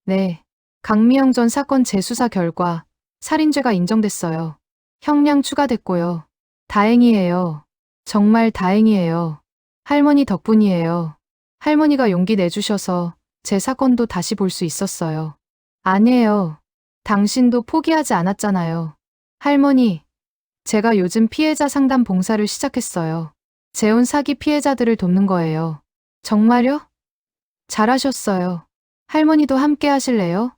네. 강미영 전 사건 재수사 결과 살인죄가 인정됐어요. 형량 추가됐고요. 다행이에요. 정말 다행이에요. 할머니 덕분이에요. 할머니가 용기 내주셔서 제 사건도 다시 볼 수 있었어요. 아니에요. 당신도 포기하지 않았잖아요. 할머니, 제가 요즘 피해자 상담 봉사를 시작했어요. 재혼 사기 피해자들을 돕는 거예요. 정말요? 잘하셨어요. 할머니도 함께 하실래요?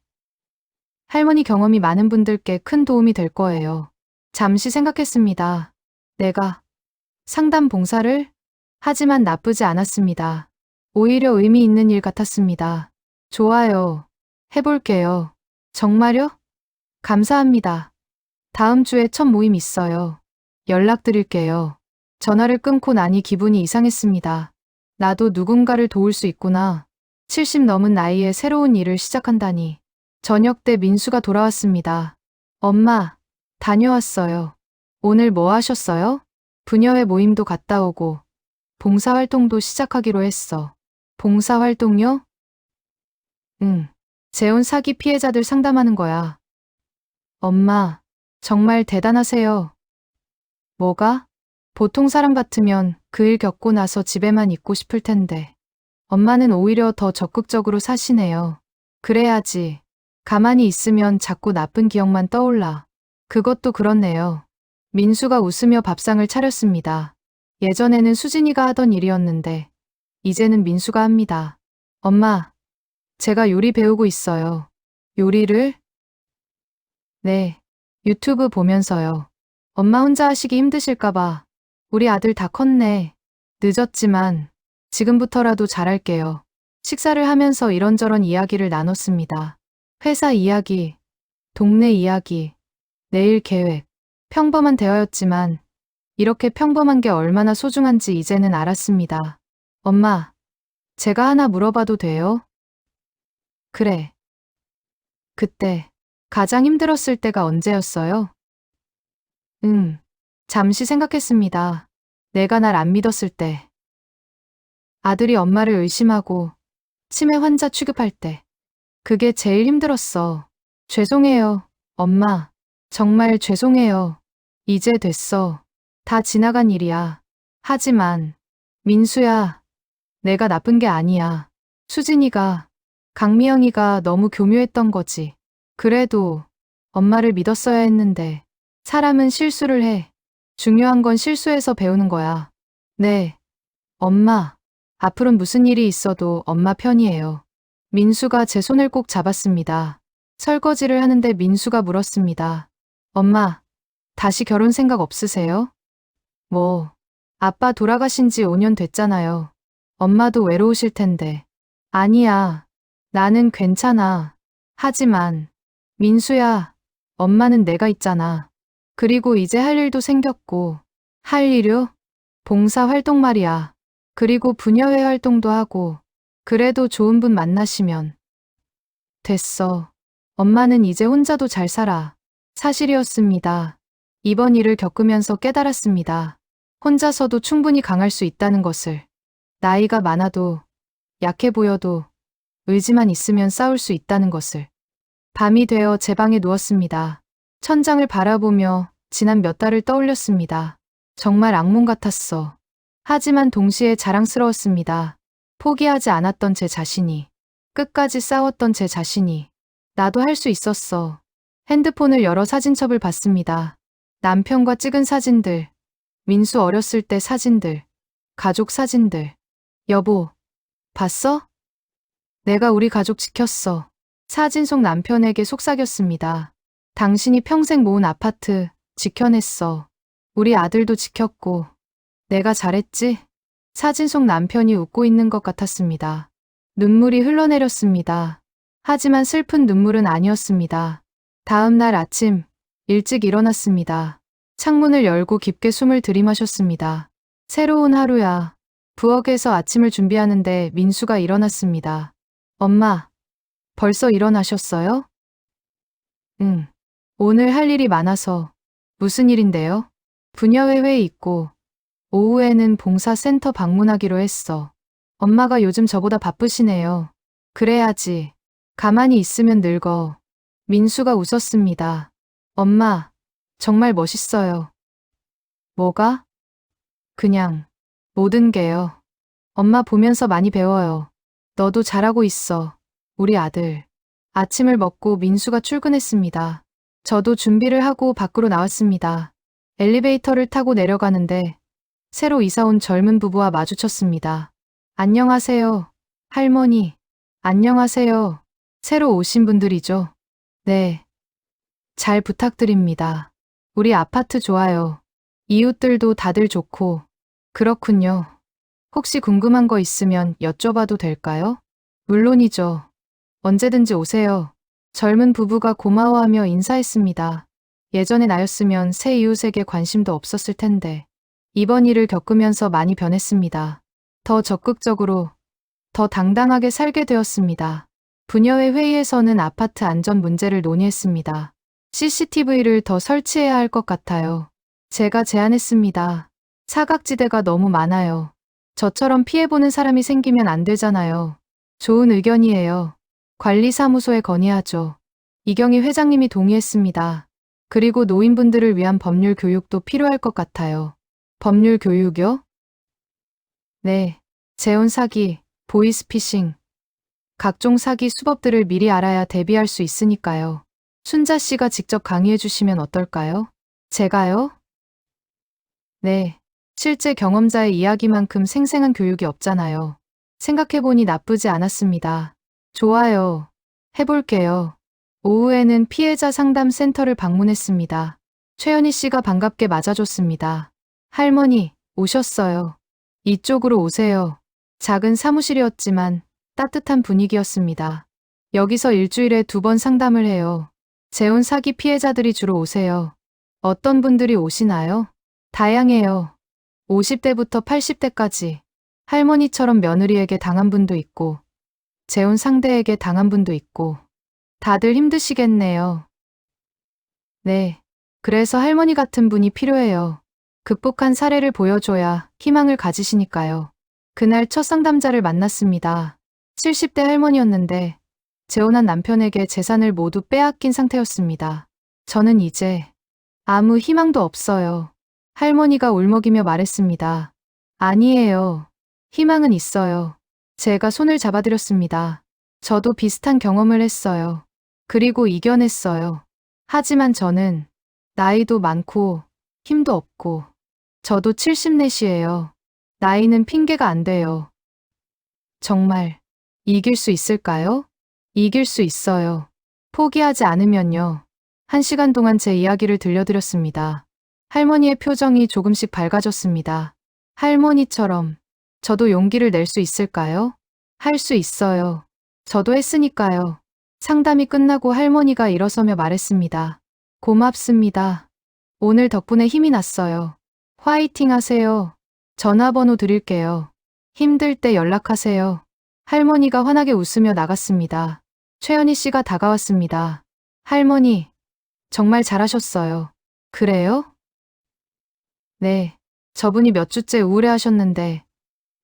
할머니 경험이 많은 분들께 큰 도움이 될 거예요. 잠시 생각했습니다. 내가 상담 봉사를? 하지만 나쁘지 않았습니다. 오히려 의미 있는 일 같았습니다. 좋아요. 해볼게요. 정말요? 감사합니다. 다음 주에 첫 모임 있어요. 연락드릴게요. 전화를 끊고 나니 기분이 이상했습니다. 나도 누군가를 도울 수 있구나. 70 넘은 나이에 새로운 일을 시작한다니. 저녁 때 민수가 돌아왔습니다. 엄마, 다녀왔어요. 오늘 뭐 하셨어요? 부녀회 모임도 갔다 오고 봉사활동도 시작하기로 했어. 봉사활동요? 응. 재혼 사기 피해자들 상담하는 거야. 엄마, 정말 대단하세요. 뭐가? 보통 사람 같으면 그 일 겪고 나서 집에만 있고 싶을 텐데. 엄마는 오히려 더 적극적으로 사시네요. 그래야지. 가만히 있으면 자꾸 나쁜 기억만 떠올라. 그것도 그렇네요. 민수가 웃으며 밥상을 차렸습니다. 예전에는 수진이가 하던 일이었는데 이제는 민수가 합니다. 엄마, 제가 요리 배우고 있어요. 요리를? 네, 유튜브 보면서요. 엄마 혼자 하시기 힘드실까봐. 우리 아들 다 컸네. 늦었지만 지금부터라도 잘할게요. 식사를 하면서 이런저런 이야기를 나눴습니다. 회사 이야기, 동네 이야기, 내일 계획. 평범한 대화였지만 이렇게 평범한 게 얼마나 소중한지 이제는 알았습니다. 엄마, 제가 하나 물어봐도 돼요? 그래. 그때 가장 힘들었을 때가 언제였어요? 잠시 생각했습니다. 내가 날 안 믿었을 때. 아들이 엄마를 의심하고 치매 환자 취급할 때. 그게 제일 힘들었어. 죄송해요, 엄마. 정말 죄송해요. 이제 됐어. 다 지나간 일이야. 하지만 민수야, 내가 나쁜 게 아니야. 수진이가, 강미영이가 너무 교묘했던 거지. 그래도 엄마를 믿었어야 했는데 사람은 실수를 해. 중요한 건 실수해서 배우는 거야. 네, 엄마. 앞으로는 무슨 일이 있어도 엄마 편이에요. 민수가 제 손을 꼭 잡았습니다. 설거지를 하는데 민수가 물었습니다. 엄마, 다시 결혼 생각 없으세요? 뭐, 아빠 돌아가신 지 5년 됐잖아요. 엄마도 외로우실 텐데. 아니야, 나는 괜찮아. 하지만, 민수야, 엄마는 내가 있잖아. 그리고 이제 할 일도 생겼고. 할 일요? 봉사 활동 말이야. 그리고 부녀회 활동도 하고. 그래도 좋은 분 만나시면. 됐어. 엄마는 이제 혼자도 잘 살아. 사실이었습니다. 이번 일을 겪으면서 깨달았습니다. 혼자서도 충분히 강할 수 있다는 것을. 나이가 많아도, 약해 보여도, 의지만 있으면 싸울 수 있다는 것을. 밤이 되어 제 방에 누웠습니다. 천장을 바라보며 지난 몇 달을 떠올렸습니다. 정말 악몽 같았어. 하지만 동시에 자랑스러웠습니다. 포기하지 않았던 제 자신이, 끝까지 싸웠던 제 자신이, 나도 할 수 있었어. 핸드폰을 열어 사진첩을 봤습니다. 남편과 찍은 사진들, 민수 어렸을 때 사진들, 가족 사진들. 여보, 봤어? 내가 우리 가족 지켰어. 사진 속 남편에게 속삭였습니다. 당신이 평생 모은 아파트 지켜냈어. 우리 아들도 지켰고. 내가 잘했지? 사진 속 남편이 웃고 있는 것 같았습니다. 눈물이 흘러내렸습니다. 하지만 슬픈 눈물은 아니었습니다. 다음 날 아침, 일찍 일어났습니다. 창문을 열고 깊게 숨을 들이마셨습니다. 새로운 하루야. 부엌에서 아침을 준비하는데 민수가 일어났습니다. 엄마, 벌써 일어나셨어요? 응. 오늘 할 일이 많아서. 무슨 일인데요? 부녀회 회의 있고, 오후에는 봉사센터 방문하기로 했어. 엄마가 요즘 저보다 바쁘시네요. 그래야지. 가만히 있으면 늙어. 민수가 웃었습니다. 엄마, 정말 멋있어요. 뭐가? 그냥, 모든 게요. 엄마 보면서 많이 배워요. 너도 잘하고 있어. 우리 아들. 아침을 먹고 민수가 출근했습니다. 저도 준비를 하고 밖으로 나왔습니다. 엘리베이터를 타고 내려가는데 새로 이사 온 젊은 부부와 마주쳤습니다. 안녕하세요. 할머니. 안녕하세요. 새로 오신 분들이죠? 네. 잘 부탁드립니다. 우리 아파트 좋아요. 이웃들도 다들 좋고. 그렇군요. 혹시 궁금한 거 있으면 여쭤봐도 될까요? 물론이죠. 언제든지 오세요. 젊은 부부가 고마워하며 인사했습니다. 예전에 나였으면 새 이웃에게 관심도 없었을 텐데. 이번 일을 겪으면서 많이 변했습니다. 더 적극적으로, 더 당당하게 살게 되었습니다. 부녀회 회의에서는 아파트 안전 문제를 논의했습니다. CCTV를 더 설치해야 할 것 같아요. 제가 제안했습니다. 사각지대가 너무 많아요. 저처럼 피해보는 사람이 생기면 안 되잖아요. 좋은 의견이에요. 관리사무소에 건의하죠. 이경희 회장님이 동의했습니다. 그리고 노인분들을 위한 법률 교육도 필요할 것 같아요. 법률 교육이요? 네. 재혼 사기, 보이스피싱, 각종 사기 수법들을 미리 알아야 대비할 수 있으니까요. 순자 씨가 직접 강의해 주시면 어떨까요? 제가요? 네. 실제 경험자의 이야기만큼 생생한 교육이 없잖아요. 생각해보니 나쁘지 않았습니다. 좋아요. 해볼게요. 오후에는 피해자 상담 센터를 방문했습니다. 최연희 씨가 반갑게 맞아줬습니다. 할머니, 오셨어요. 이쪽으로 오세요. 작은 사무실이었지만 따뜻한 분위기였습니다. 여기서 일주일에 2번 상담을 해요. 재혼 사기 피해자들이 주로 오세요. 어떤 분들이 오시나요? 다양해요. 50대부터 80대까지. 할머니처럼 며느리에게 당한 분도 있고, 재혼 상대에게 당한 분도 있고, 다들 힘드시겠네요. 네. 그래서 할머니 같은 분이 필요해요. 극복한 사례를 보여줘야 희망을 가지시니까요. 그날 첫 상담자를 만났습니다. 70대 할머니였는데 재혼한 남편에게 재산을 모두 빼앗긴 상태였습니다. 저는 이제 아무 희망도 없어요. 할머니가 울먹이며 말했습니다. 아니에요. 희망은 있어요. 제가 손을 잡아드렸습니다. 저도 비슷한 경험을 했어요. 그리고 이겨냈어요. 하지만 저는 나이도 많고 힘도 없고 저도 74시예요. 나이는 핑계가 안 돼요. 정말 이길 수 있을까요? 이길 수 있어요. 포기하지 않으면요. 1시간 동안 제 이야기를 들려드렸습니다. 할머니의 표정이 조금씩 밝아졌습니다. 할머니처럼 저도 용기를 낼 수 있을까요? 할 수 있어요. 저도 했으니까요. 상담이 끝나고 할머니가 일어서며 말했습니다. 고맙습니다. 오늘 덕분에 힘이 났어요. 화이팅 하세요. 전화번호 드릴게요. 힘들 때 연락하세요. 할머니가 환하게 웃으며 나갔습니다. 최연희 씨가 다가왔습니다. 할머니, 정말 잘하셨어요. 그래요? 네. 저분이 몇 주째 우울해하셨는데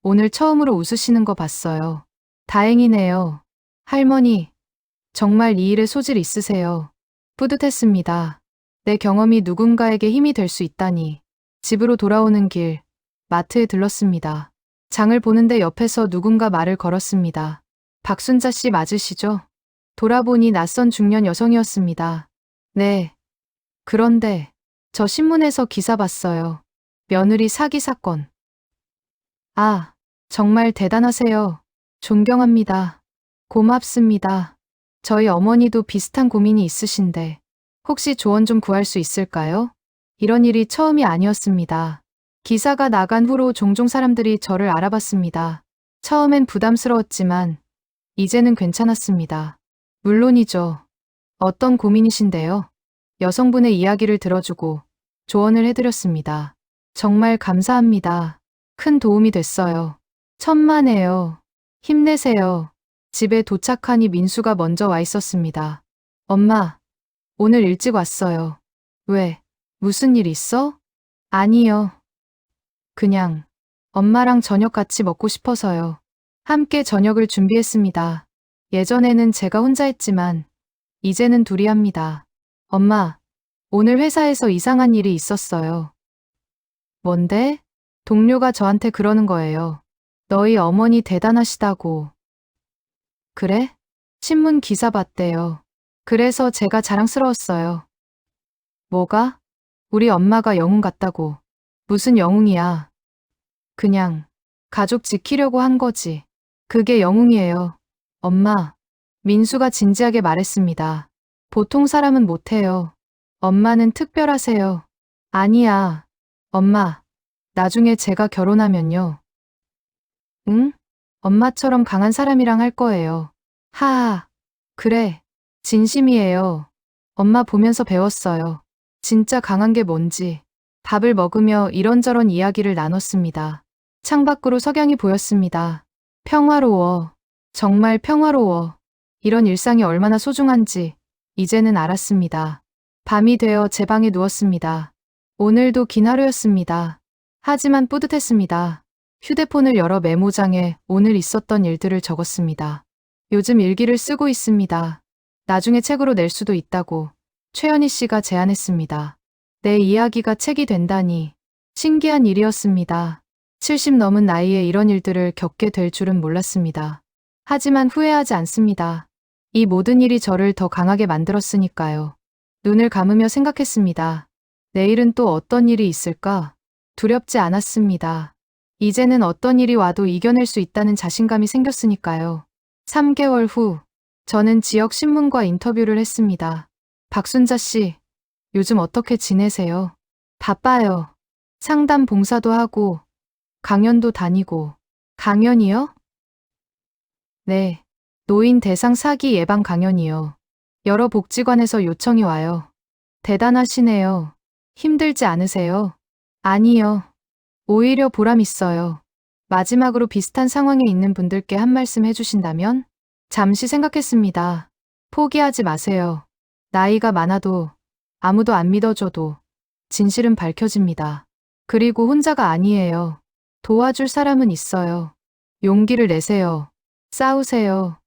오늘 처음으로 웃으시는 거 봤어요. 다행이네요. 할머니, 정말 이 일에 소질 있으세요. 뿌듯했습니다. 내 경험이 누군가에게 힘이 될 수 있다니. 집으로 돌아오는 길, 마트에 들렀습니다. 장을 보는데 옆에서 누군가 말을 걸었습니다. 박순자 씨 맞으시죠? 돌아보니 낯선 중년 여성이었습니다. 네. 그런데 저 신문에서 기사 봤어요. 며느리 사기 사건. 아, 정말 대단하세요. 존경합니다. 고맙습니다. 저희 어머니도 비슷한 고민이 있으신데 혹시 조언 좀 구할 수 있을까요? 이런 일이 처음이 아니었습니다. 기사가 나간 후로 종종 사람들이 저를 알아봤습니다. 처음엔 부담스러웠지만 이제는 괜찮았습니다. 물론이죠. 어떤 고민이신데요? 여성분의 이야기를 들어주고 조언을 해드렸습니다. 정말 감사합니다. 큰 도움이 됐어요. 천만에요. 힘내세요. 집에 도착하니 민수가 먼저 와 있었습니다. 엄마, 오늘 일찍 왔어요. 왜? 무슨 일 있어? 아니요. 그냥 엄마랑 저녁 같이 먹고 싶어서요. 함께 저녁을 준비했습니다. 예전에는 제가 혼자 했지만 이제는 둘이 합니다. 엄마, 오늘 회사에서 이상한 일이 있었어요. 뭔데? 동료가 저한테 그러는 거예요. 너희 어머니 대단하시다고. 그래? 신문 기사 봤대요. 그래서 제가 자랑스러웠어요. 뭐가? 우리 엄마가 영웅 같다고. 무슨 영웅이야? 그냥 가족 지키려고 한 거지. 그게 영웅이에요. 엄마, 민수가 진지하게 말했습니다. 보통 사람은 못해요. 엄마는 특별하세요. 아니야. 엄마, 나중에 제가 결혼하면요. 응? 엄마처럼 강한 사람이랑 할 거예요. 하하, 그래. 진심이에요. 엄마 보면서 배웠어요. 진짜 강한 게 뭔지. 밥을 먹으며 이런저런 이야기를 나눴습니다. 창밖으로 석양이 보였습니다. 평화로워. 정말 평화로워. 이런 일상이 얼마나 소중한지 이제는 알았습니다. 밤이 되어 제 방에 누웠습니다. 오늘도 긴 하루였습니다. 하지만 뿌듯했습니다. 휴대폰을 열어 메모장에 오늘 있었던 일들을 적었습니다. 요즘 일기를 쓰고 있습니다. 나중에 책으로 낼 수도 있다고 최연희 씨가 제안했습니다. 내 이야기가 책이 된다니 신기한 일이었습니다. 70 넘은 나이에 이런 일들을 겪게 될 줄은 몰랐습니다. 하지만 후회하지 않습니다. 이 모든 일이 저를 더 강하게 만들었으니까요. 눈을 감으며 생각했습니다. 내일은 또 어떤 일이 있을까? 두렵지 않았습니다. 이제는 어떤 일이 와도 이겨낼 수 있다는 자신감이 생겼으니까요. 3개월 후, 저는 지역 신문과 인터뷰를 했습니다. 박순자 씨, 요즘 어떻게 지내세요? 바빠요. 상담 봉사도 하고, 강연도 다니고. 강연이요? 네. 노인 대상 사기 예방 강연이요. 여러 복지관에서 요청이 와요. 대단하시네요. 힘들지 않으세요? 아니요. 오히려 보람 있어요. 마지막으로 비슷한 상황에 있는 분들께 한 말씀 해주신다면? 잠시 생각했습니다. 포기하지 마세요. 나이가 많아도 아무도 안 믿어줘도 진실은 밝혀집니다. 그리고 혼자가 아니에요. 도와줄 사람은 있어요. 용기를 내세요. 싸우세요.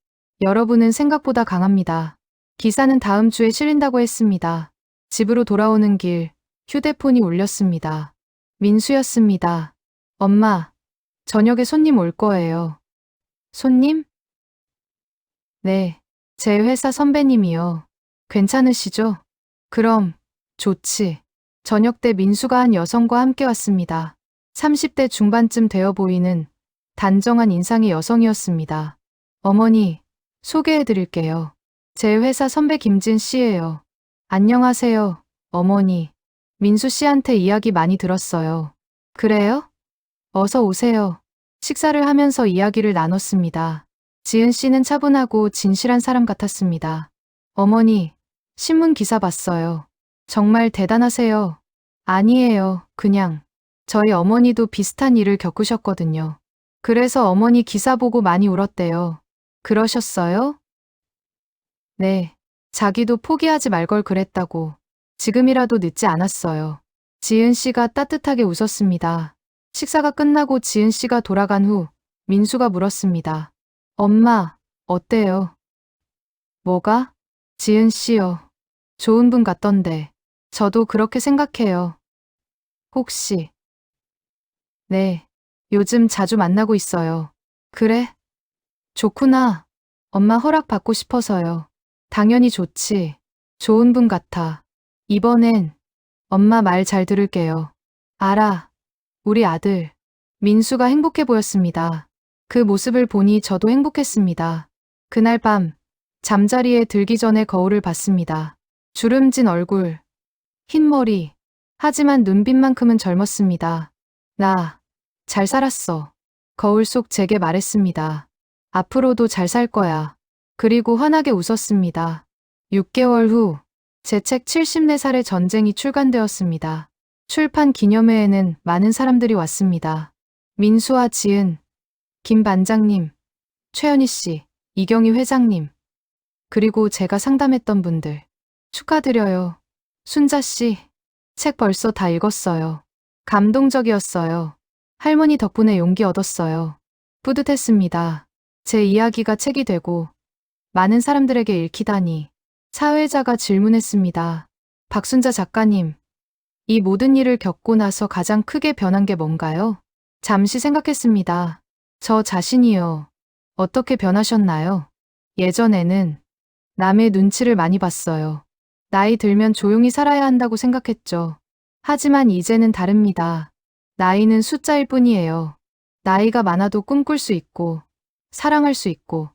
여러분은 생각보다 강합니다. 기사는 다음 주에 실린다고 했습니다. 집으로 돌아오는 길 휴대폰이 울렸습니다. 민수였습니다. 엄마, 저녁에 손님 올 거예요. 손님? 네, 제 회사 선배님이요. 괜찮으시죠? 그럼, 좋지. 저녁 때 민수가 한 여성과 함께 왔습니다. 30대 중반쯤 되어 보이는 단정한 인상의 여성이었습니다. 어머니, 소개해 드릴게요. 제 회사 선배 김진 씨예요. 안녕하세요, 어머니. 민수 씨한테 이야기 많이 들었어요. 그래요? 어서 오세요. 식사를 하면서 이야기를 나눴습니다. 지은 씨는 차분하고 진실한 사람 같았습니다. 어머니, 신문 기사 봤어요. 정말 대단하세요. 아니에요, 그냥. 저희 어머니도 비슷한 일을 겪으셨거든요. 그래서 어머니 기사 보고 많이 울었대요. 그러셨어요? 네. 자기도 포기하지 말 걸 그랬다고. 지금이라도 늦지 않았어요. 지은 씨가 따뜻하게 웃었습니다. 식사가 끝나고 지은 씨가 돌아간 후 민수가 물었습니다. 엄마, 어때요? 뭐가? 지은 씨요. 좋은 분 같던데. 저도 그렇게 생각해요. 혹시? 네. 요즘 자주 만나고 있어요. 그래? 좋구나. 엄마 허락 받고 싶어서요. 당연히 좋지. 좋은 분 같아. 이번엔 엄마 말 잘 들을게요. 알아. 우리 아들. 민수가 행복해 보였습니다. 그 모습을 보니 저도 행복했습니다. 그날 밤 잠자리에 들기 전에 거울을 봤습니다. 주름진 얼굴, 흰 머리. 하지만 눈빛만큼은 젊었습니다. 나 잘 살았어. 거울 속 제게 말했습니다. 앞으로도 잘 살 거야. 그리고 환하게 웃었습니다. 6개월 후 제 책 74살의 전쟁이 출간되었습니다. 출판 기념회에는 많은 사람들이 왔습니다. 민수와 지은, 김 반장님, 최연희 씨, 이경희 회장님, 그리고 제가 상담했던 분들. 축하드려요. 순자 씨, 책 벌써 다 읽었어요. 감동적이었어요. 할머니 덕분에 용기 얻었어요. 뿌듯했습니다. 제 이야기가 책이 되고 많은 사람들에게 읽히다니. 사회자가 질문했습니다. 박순자 작가님, 이 모든 일을 겪고 나서 가장 크게 변한 게 뭔가요? 잠시 생각했습니다. 저 자신이요. 어떻게 변하셨나요? 예전에는 남의 눈치를 많이 봤어요. 나이 들면 조용히 살아야 한다고 생각했죠. 하지만 이제는 다릅니다. 나이는 숫자일 뿐이에요. 나이가 많아도 꿈꿀 수 있고, 사랑할 수 있고,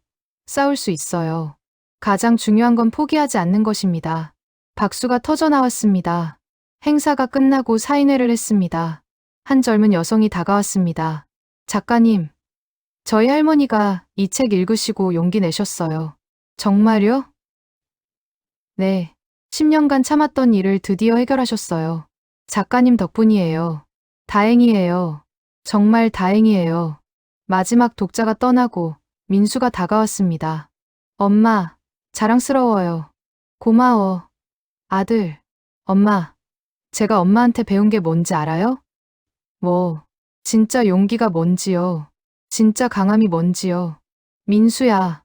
싸울 수 있어요. 가장 중요한 건 포기하지 않는 것입니다. 박수가 터져 나왔습니다. 행사가 끝나고 사인회를 했습니다. 한 젊은 여성이 다가왔습니다. 작가님, 저희 할머니가 이 책 읽으시고 용기 내셨어요. 정말요? 네. 10년간 참았던 일을 드디어 해결하셨어요. 작가님 덕분이에요. 다행이에요. 정말 다행이에요. 마지막 독자가 떠나고 민수가 다가왔습니다. 엄마, 자랑스러워요. 고마워. 아들, 엄마, 제가 엄마한테 배운 게 뭔지 알아요? 뭐, 진짜 용기가 뭔지요. 진짜 강함이 뭔지요. 민수야,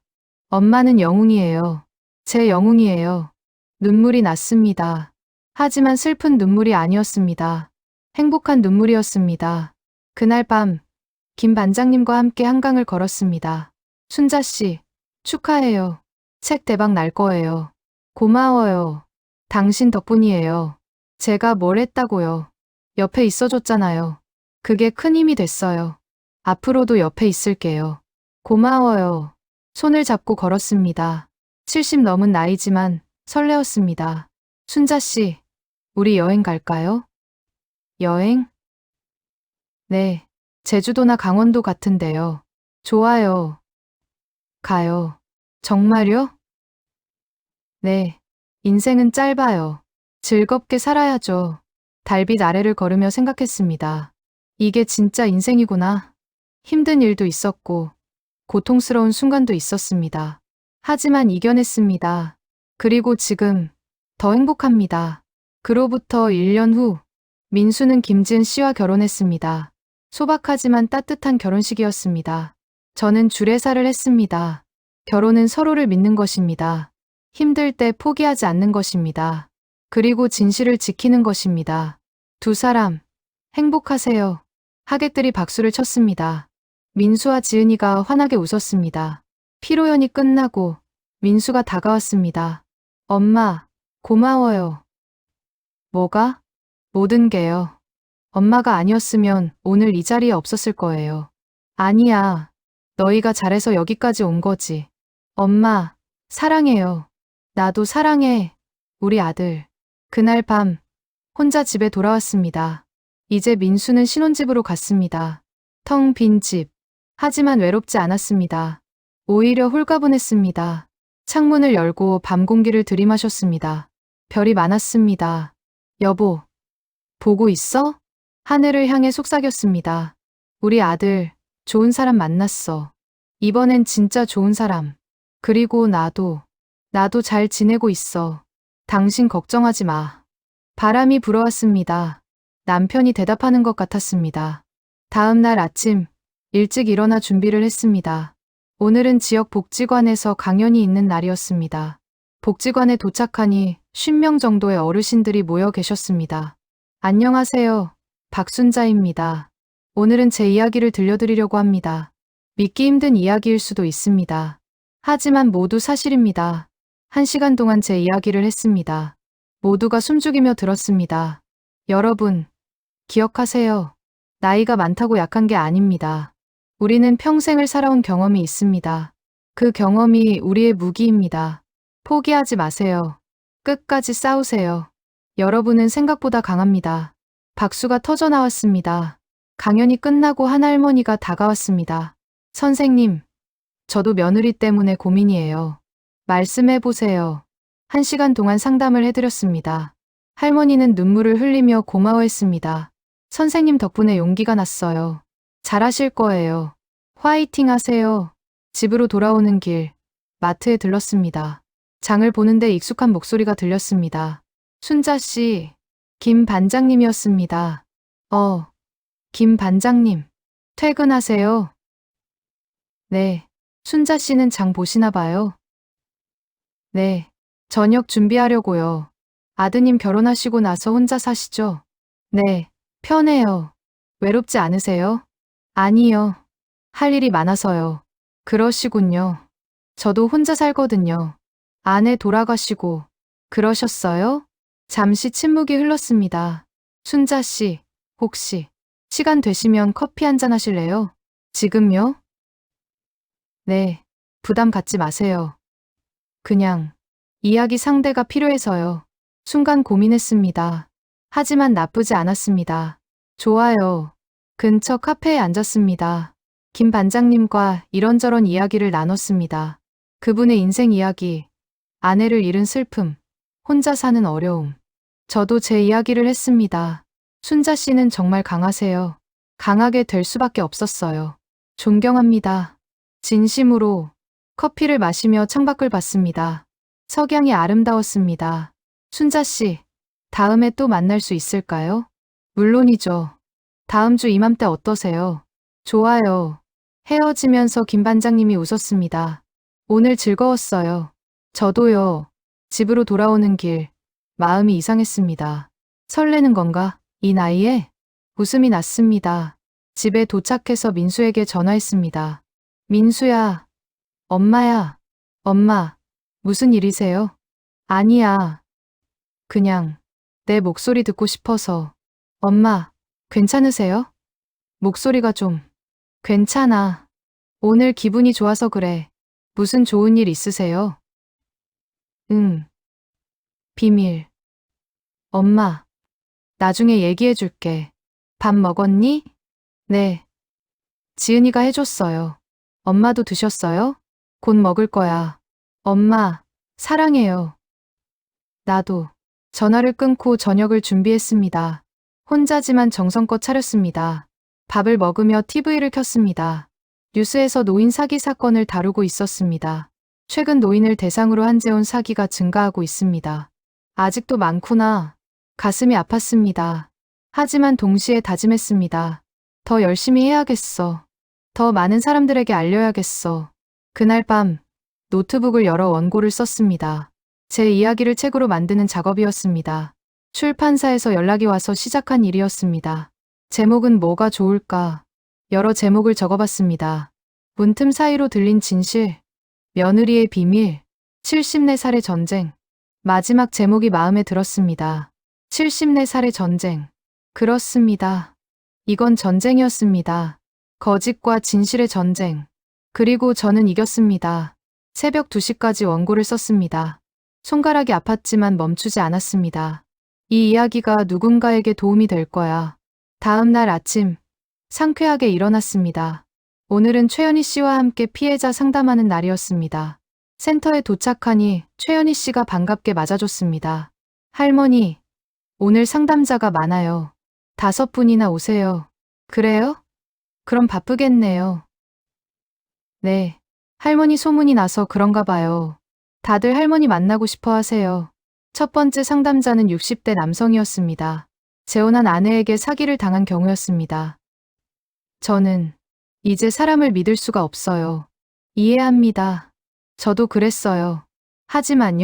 엄마는 영웅이에요. 제 영웅이에요. 눈물이 났습니다. 하지만 슬픈 눈물이 아니었습니다. 행복한 눈물이었습니다. 그날 밤, 김 반장님과 함께 한강을 걸었습니다. 순자 씨, 축하해요. 책 대박 날 거예요. 고마워요. 당신 덕분이에요. 제가 뭘 했다고요. 옆에 있어줬잖아요. 그게 큰 힘이 됐어요. 앞으로도 옆에 있을게요. 고마워요. 손을 잡고 걸었습니다. 70 넘은 나이지만 설레었습니다. 순자 씨, 우리 여행 갈까요? 여행? 네, 제주도나 강원도 같은데요. 좋아요. 가요. 정말요? 네, 인생은 짧아요. 즐겁게 살아야죠. 달빛 아래를 걸으며 생각했습니다. 이게 진짜 인생이구나. 힘든 일도 있었고, 고통스러운 순간도 있었습니다. 하지만 이겨냈습니다. 그리고 지금 더 행복합니다. 그로부터 1년 후, 민수는 김지은 씨와 결혼했습니다. 소박하지만 따뜻한 결혼식이었습니다. 저는 주례사를 했습니다. 결혼은 서로를 믿는 것입니다. 힘들 때 포기하지 않는 것입니다. 그리고 진실을 지키는 것입니다. 두 사람, 행복하세요. 하객들이 박수를 쳤습니다. 민수와 지은이가 환하게 웃었습니다. 피로연이 끝나고 민수가 다가왔습니다. 엄마, 고마워요. 뭐가? 모든 게요. 엄마가 아니었으면 오늘 이 자리에 없었을 거예요. 아니야. 너희가 잘해서 여기까지 온 거지. 엄마, 사랑해요. 나도 사랑해. 우리 아들. 그날 밤, 혼자 집에 돌아왔습니다. 이제 민수는 신혼집으로 갔습니다. 텅 빈 집. 하지만 외롭지 않았습니다. 오히려 홀가분했습니다. 창문을 열고 밤 공기를 들이마셨습니다. 별이 많았습니다. 여보, 보고 있어? 하늘을 향해 속삭였습니다. 우리 아들, 좋은 사람 만났어. 이번엔 진짜 좋은 사람. 그리고 나도 잘 지내고 있어. 당신 걱정하지 마. 바람이 불어왔습니다. 남편이 대답하는 것 같았습니다. 다음 날 아침, 일찍 일어나 준비를 했습니다. 오늘은 지역 복지관에서 강연이 있는 날이었습니다. 복지관에 도착하니 50명 정도의 어르신들이 모여 계셨습니다. 안녕하세요. 박순자입니다. 오늘은 제 이야기를 들려드리려고 합니다. 믿기 힘든 이야기일 수도 있습니다. 하지만 모두 사실입니다. 1시간 동안 제 이야기를 했습니다. 모두가 숨죽이며 들었습니다. 여러분, 기억하세요. 나이가 많다고 약한 게 아닙니다. 우리는 평생을 살아온 경험이 있습니다. 그 경험이 우리의 무기입니다. 포기하지 마세요. 끝까지 싸우세요. 여러분은 생각보다 강합니다. 박수가 터져 나왔습니다. 강연이 끝나고 한 할머니가 다가왔습니다. 선생님, 저도 며느리 때문에 고민이에요. 말씀해 보세요. 1시간 동안 상담을 해드렸습니다. 할머니는 눈물을 흘리며 고마워했습니다. 선생님 덕분에 용기가 났어요. 잘하실 거예요. 화이팅 하세요. 집으로 돌아오는 길, 마트에 들렀습니다. 장을 보는데 익숙한 목소리가 들렸습니다. 순자 씨, 김 반장님이었습니다. 김 반장님, 퇴근하세요. 네, 순자 씨는 장 보시나 봐요. 네, 저녁 준비하려고요. 아드님 결혼하시고 나서 혼자 사시죠? 네, 편해요. 외롭지 않으세요? 아니요. 할 일이 많아서요. 그러시군요. 저도 혼자 살거든요. 아내 돌아가시고 그러셨어요? 잠시 침묵이 흘렀습니다. 순자 씨, 혹시 시간 되시면 커피 한잔 하실래요? 지금요? 네, 부담 갖지 마세요. 그냥 이야기 상대가 필요해서요. 순간 고민했습니다. 하지만 나쁘지 않았습니다. 좋아요. 근처 카페에 앉았습니다. 김 반장님과 이런저런 이야기를 나눴습니다. 그분의 인생 이야기, 아내를 잃은 슬픔, 혼자 사는 어려움. 저도 제 이야기를 했습니다. 순자 씨는 정말 강하세요. 강하게 될 수밖에 없었어요. 존경합니다. 진심으로 커피를 마시며 창밖을 봤습니다. 석양이 아름다웠습니다. 순자 씨, 다음에 또 만날 수 있을까요? 물론이죠. 다음 주 이맘때 어떠세요? 좋아요. 헤어지면서 김 반장님이 웃었습니다. 오늘 즐거웠어요. 저도요. 집으로 돌아오는 길, 마음이 이상했습니다. 설레는 건가? 이 나이에? 웃음이 났습니다. 집에 도착해서 민수에게 전화했습니다. 민수야, 엄마야, 엄마, 무슨 일이세요? 아니야. 그냥 내 목소리 듣고 싶어서. 엄마, 괜찮으세요? 목소리가 좀. 괜찮아. 오늘 기분이 좋아서 그래. 무슨 좋은 일 있으세요? 응. 비밀. 엄마, 나중에 얘기해 줄게. 밥 먹었니? 네. 지은이가 해줬어요. 엄마도 드셨어요? 곧 먹을 거야. 엄마, 사랑해요. 나도. 전화를 끊고 저녁을 준비했습니다. 혼자지만 정성껏 차렸습니다. 밥을 먹으며 TV를 켰습니다. 뉴스에서 노인 사기 사건을 다루고 있었습니다. 최근 노인을 대상으로 한재혼 사기가 증가하고 있습니다. 아직도 많구나. 가슴이 아팠습니다. 하지만 동시에 다짐했습니다. 더 열심히 해야겠어. 더 많은 사람들에게 알려야겠어. 그날 밤 노트북을 열어 원고를 썼습니다. 제 이야기를 책으로 만드는 작업이었습니다. 출판사에서 연락이 와서 시작한 일이었습니다. 제목은 뭐가 좋을까? 여러 제목을 적어봤습니다. 문틈 사이로 들린 진실, 며느리의 비밀, 74살의 전쟁. 마지막 제목이 마음에 들었습니다. 74살의 전쟁. 그렇습니다. 이건 전쟁이었습니다. 거짓과 진실의 전쟁. 그리고 저는 이겼습니다. 새벽 2시까지 원고를 썼습니다. 손가락이 아팠지만 멈추지 않았습니다. 이 이야기가 누군가에게 도움이 될 거야. 다음 날 아침, 상쾌하게 일어났습니다. 오늘은 최연희 씨와 함께 피해자 상담하는 날이었습니다. 센터에 도착하니 최연희 씨가 반갑게 맞아줬습니다. 할머니, 오늘 상담자가 많아요. 5분이나 오세요. 그래요? 그럼 바쁘겠네요. 네, 할머니 소문이 나서 그런가 봐요. 다들 할머니 만나고 싶어 하세요. 첫 번째 상담자는 60대 남성이었습니다. 재혼한 아내에게 사기를 당한 경우였습니다. 저는 이제 사람을 믿을 수가 없어요. 이해합니다. 저도 그랬어요. 하지만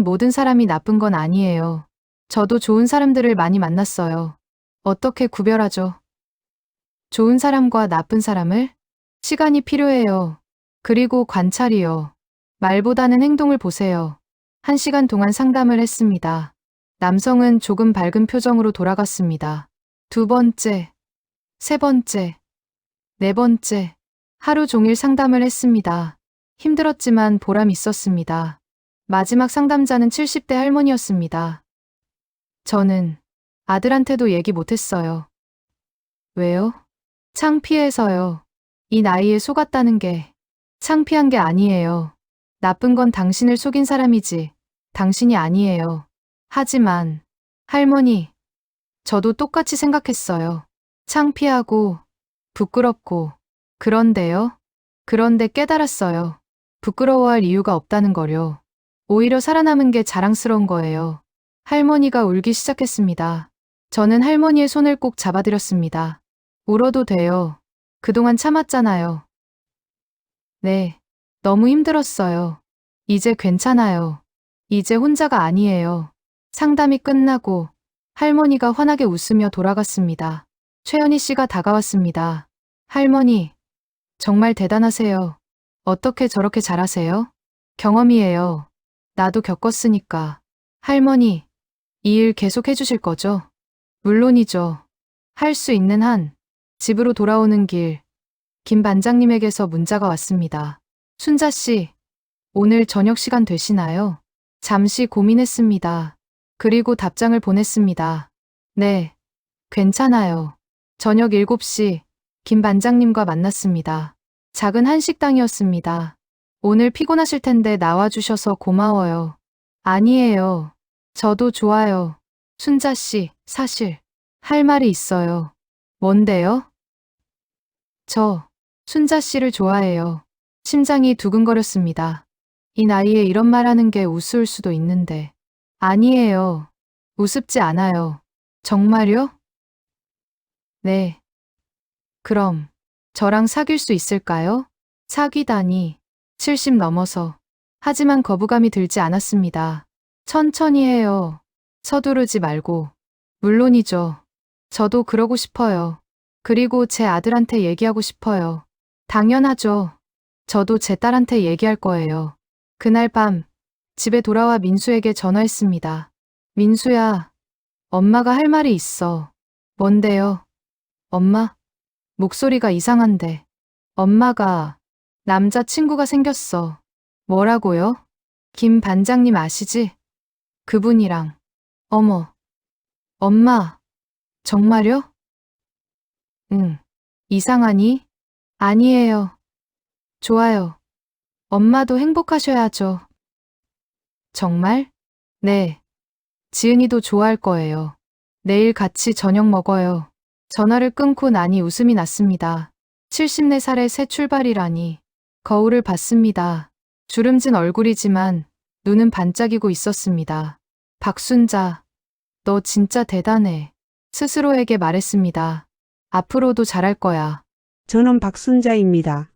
모든 사람이 나쁜 건 아니에요. 저도 좋은 사람들을 많이 만났어요. 어떻게 구별하죠? 좋은 사람과 나쁜 사람을? 시간이 필요해요. 그리고 관찰이요. 말보다는 행동을 보세요. 1시간 동안 상담을 했습니다. 남성은 조금 밝은 표정으로 돌아갔습니다. 2번째, 3번째, 4번째. 하루 종일 상담을 했습니다. 힘들었지만 보람 있었습니다. 마지막 상담자는 70대 할머니였습니다. 저는 아들한테도 얘기 못했어요. 왜요? 창피해서요. 이 나이에 속았다는 게 창피한 게 아니에요. 나쁜 건 당신을 속인 사람이지 당신이 아니에요. 하지만 할머니, 저도 똑같이 생각했어요. 창피하고 부끄럽고. 그런데요? 그런데 깨달았어요. 부끄러워할 이유가 없다는 거요. 오히려 살아남은 게 자랑스러운 거예요. 할머니가 울기 시작했습니다. 저는 할머니의 손을 꼭 잡아드렸습니다. 울어도 돼요. 그동안 참았잖아요. 네, 너무 힘들었어요. 이제 괜찮아요. 이제 혼자가 아니에요. 상담이 끝나고 할머니가 환하게 웃으며 돌아갔습니다. 최연희 씨가 다가왔습니다. 할머니, 정말 대단하세요. 어떻게 저렇게 잘하세요? 경험이에요. 나도 겪었으니까. 할머니, 이 일 계속 해주실 거죠? 물론이죠. 할 수 있는 한. 집으로 돌아오는 길, 김 반장님에게서 문자가 왔습니다. 순자 씨, 오늘 저녁 시간 되시나요? 잠시 고민했습니다. 그리고 답장을 보냈습니다. 네, 괜찮아요. 저녁 7시 김 반장님과 만났습니다. 작은 한식당이었습니다. 오늘 피곤하실 텐데 나와주셔서 고마워요. 아니에요. 저도 좋아요. 순자 씨, 사실 할 말이 있어요. 뭔데요? 저 순자 씨를 좋아해요. 심장이 두근거렸습니다. 이 나이에 이런 말 하는 게 우스울 수도 있는데. 아니에요. 우습지 않아요. 정말요? 네. 그럼 저랑 사귈 수 있을까요? 사귀다니. 70 넘어서. 하지만 거부감이 들지 않았습니다. 천천히 해요. 서두르지 말고. 물론이죠. 저도 그러고 싶어요. 그리고 제 아들한테 얘기하고 싶어요. 당연하죠. 저도 제 딸한테 얘기할 거예요. 그날 밤 집에 돌아와 민수에게 전화했습니다. 민수야, 엄마가 할 말이 있어. 뭔데요? 엄마? 목소리가 이상한데. 엄마가 남자친구가 생겼어. 뭐라고요? 김 반장님 아시지? 그분이랑. 어머. 엄마. 정말요? 응. 이상하니? 아니에요. 좋아요. 엄마도 행복하셔야죠. 정말? 네. 지은이도 좋아할 거예요. 내일 같이 저녁 먹어요. 전화를 끊고 나니 웃음이 났습니다. 74살의 새 출발이라니. 거울을 봤습니다. 주름진 얼굴이지만 눈은 반짝이고 있었습니다. 박순자, 너 진짜 대단해. 스스로에게 말했습니다. 앞으로도 잘할 거야. 저는 박순자입니다.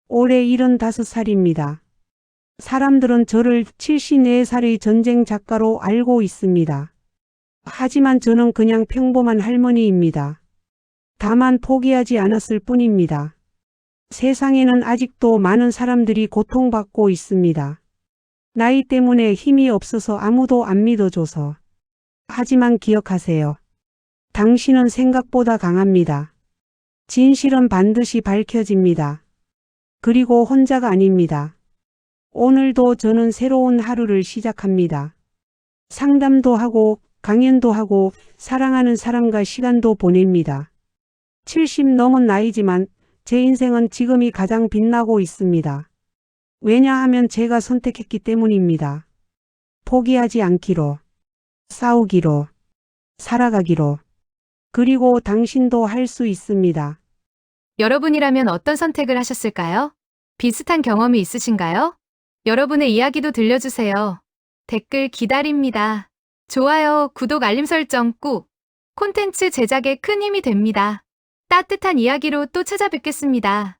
올해 75살입니다. 사람들은 저를 74살의 전쟁 작가로 알고 있습니다. 하지만 저는 그냥 평범한 할머니입니다. 다만 포기하지 않았을 뿐입니다. 세상에는 아직도 많은 사람들이 고통받고 있습니다. 나이 때문에 힘이 없어서 아무도 안 믿어줘서. 하지만 기억하세요. 당신은 생각보다 강합니다. 진실은 반드시 밝혀집니다. 그리고 혼자가 아닙니다. 오늘도 저는 새로운 하루를 시작합니다. 상담도 하고 강연도 하고 사랑하는 사람과 시간도 보냅니다. 70 넘은 나이지만 제 인생은 지금이 가장 빛나고 있습니다. 왜냐하면 제가 선택했기 때문입니다. 포기하지 않기로, 싸우기로, 살아가기로. 그리고 당신도 할 수 있습니다. 여러분이라면 어떤 선택을 하셨을까요? 비슷한 경험이 있으신가요? 여러분의 이야기도 들려주세요. 댓글 기다립니다. 좋아요, 구독, 알림 설정 꾹! 콘텐츠 제작에 큰 힘이 됩니다. 따뜻한 이야기로 또 찾아뵙겠습니다.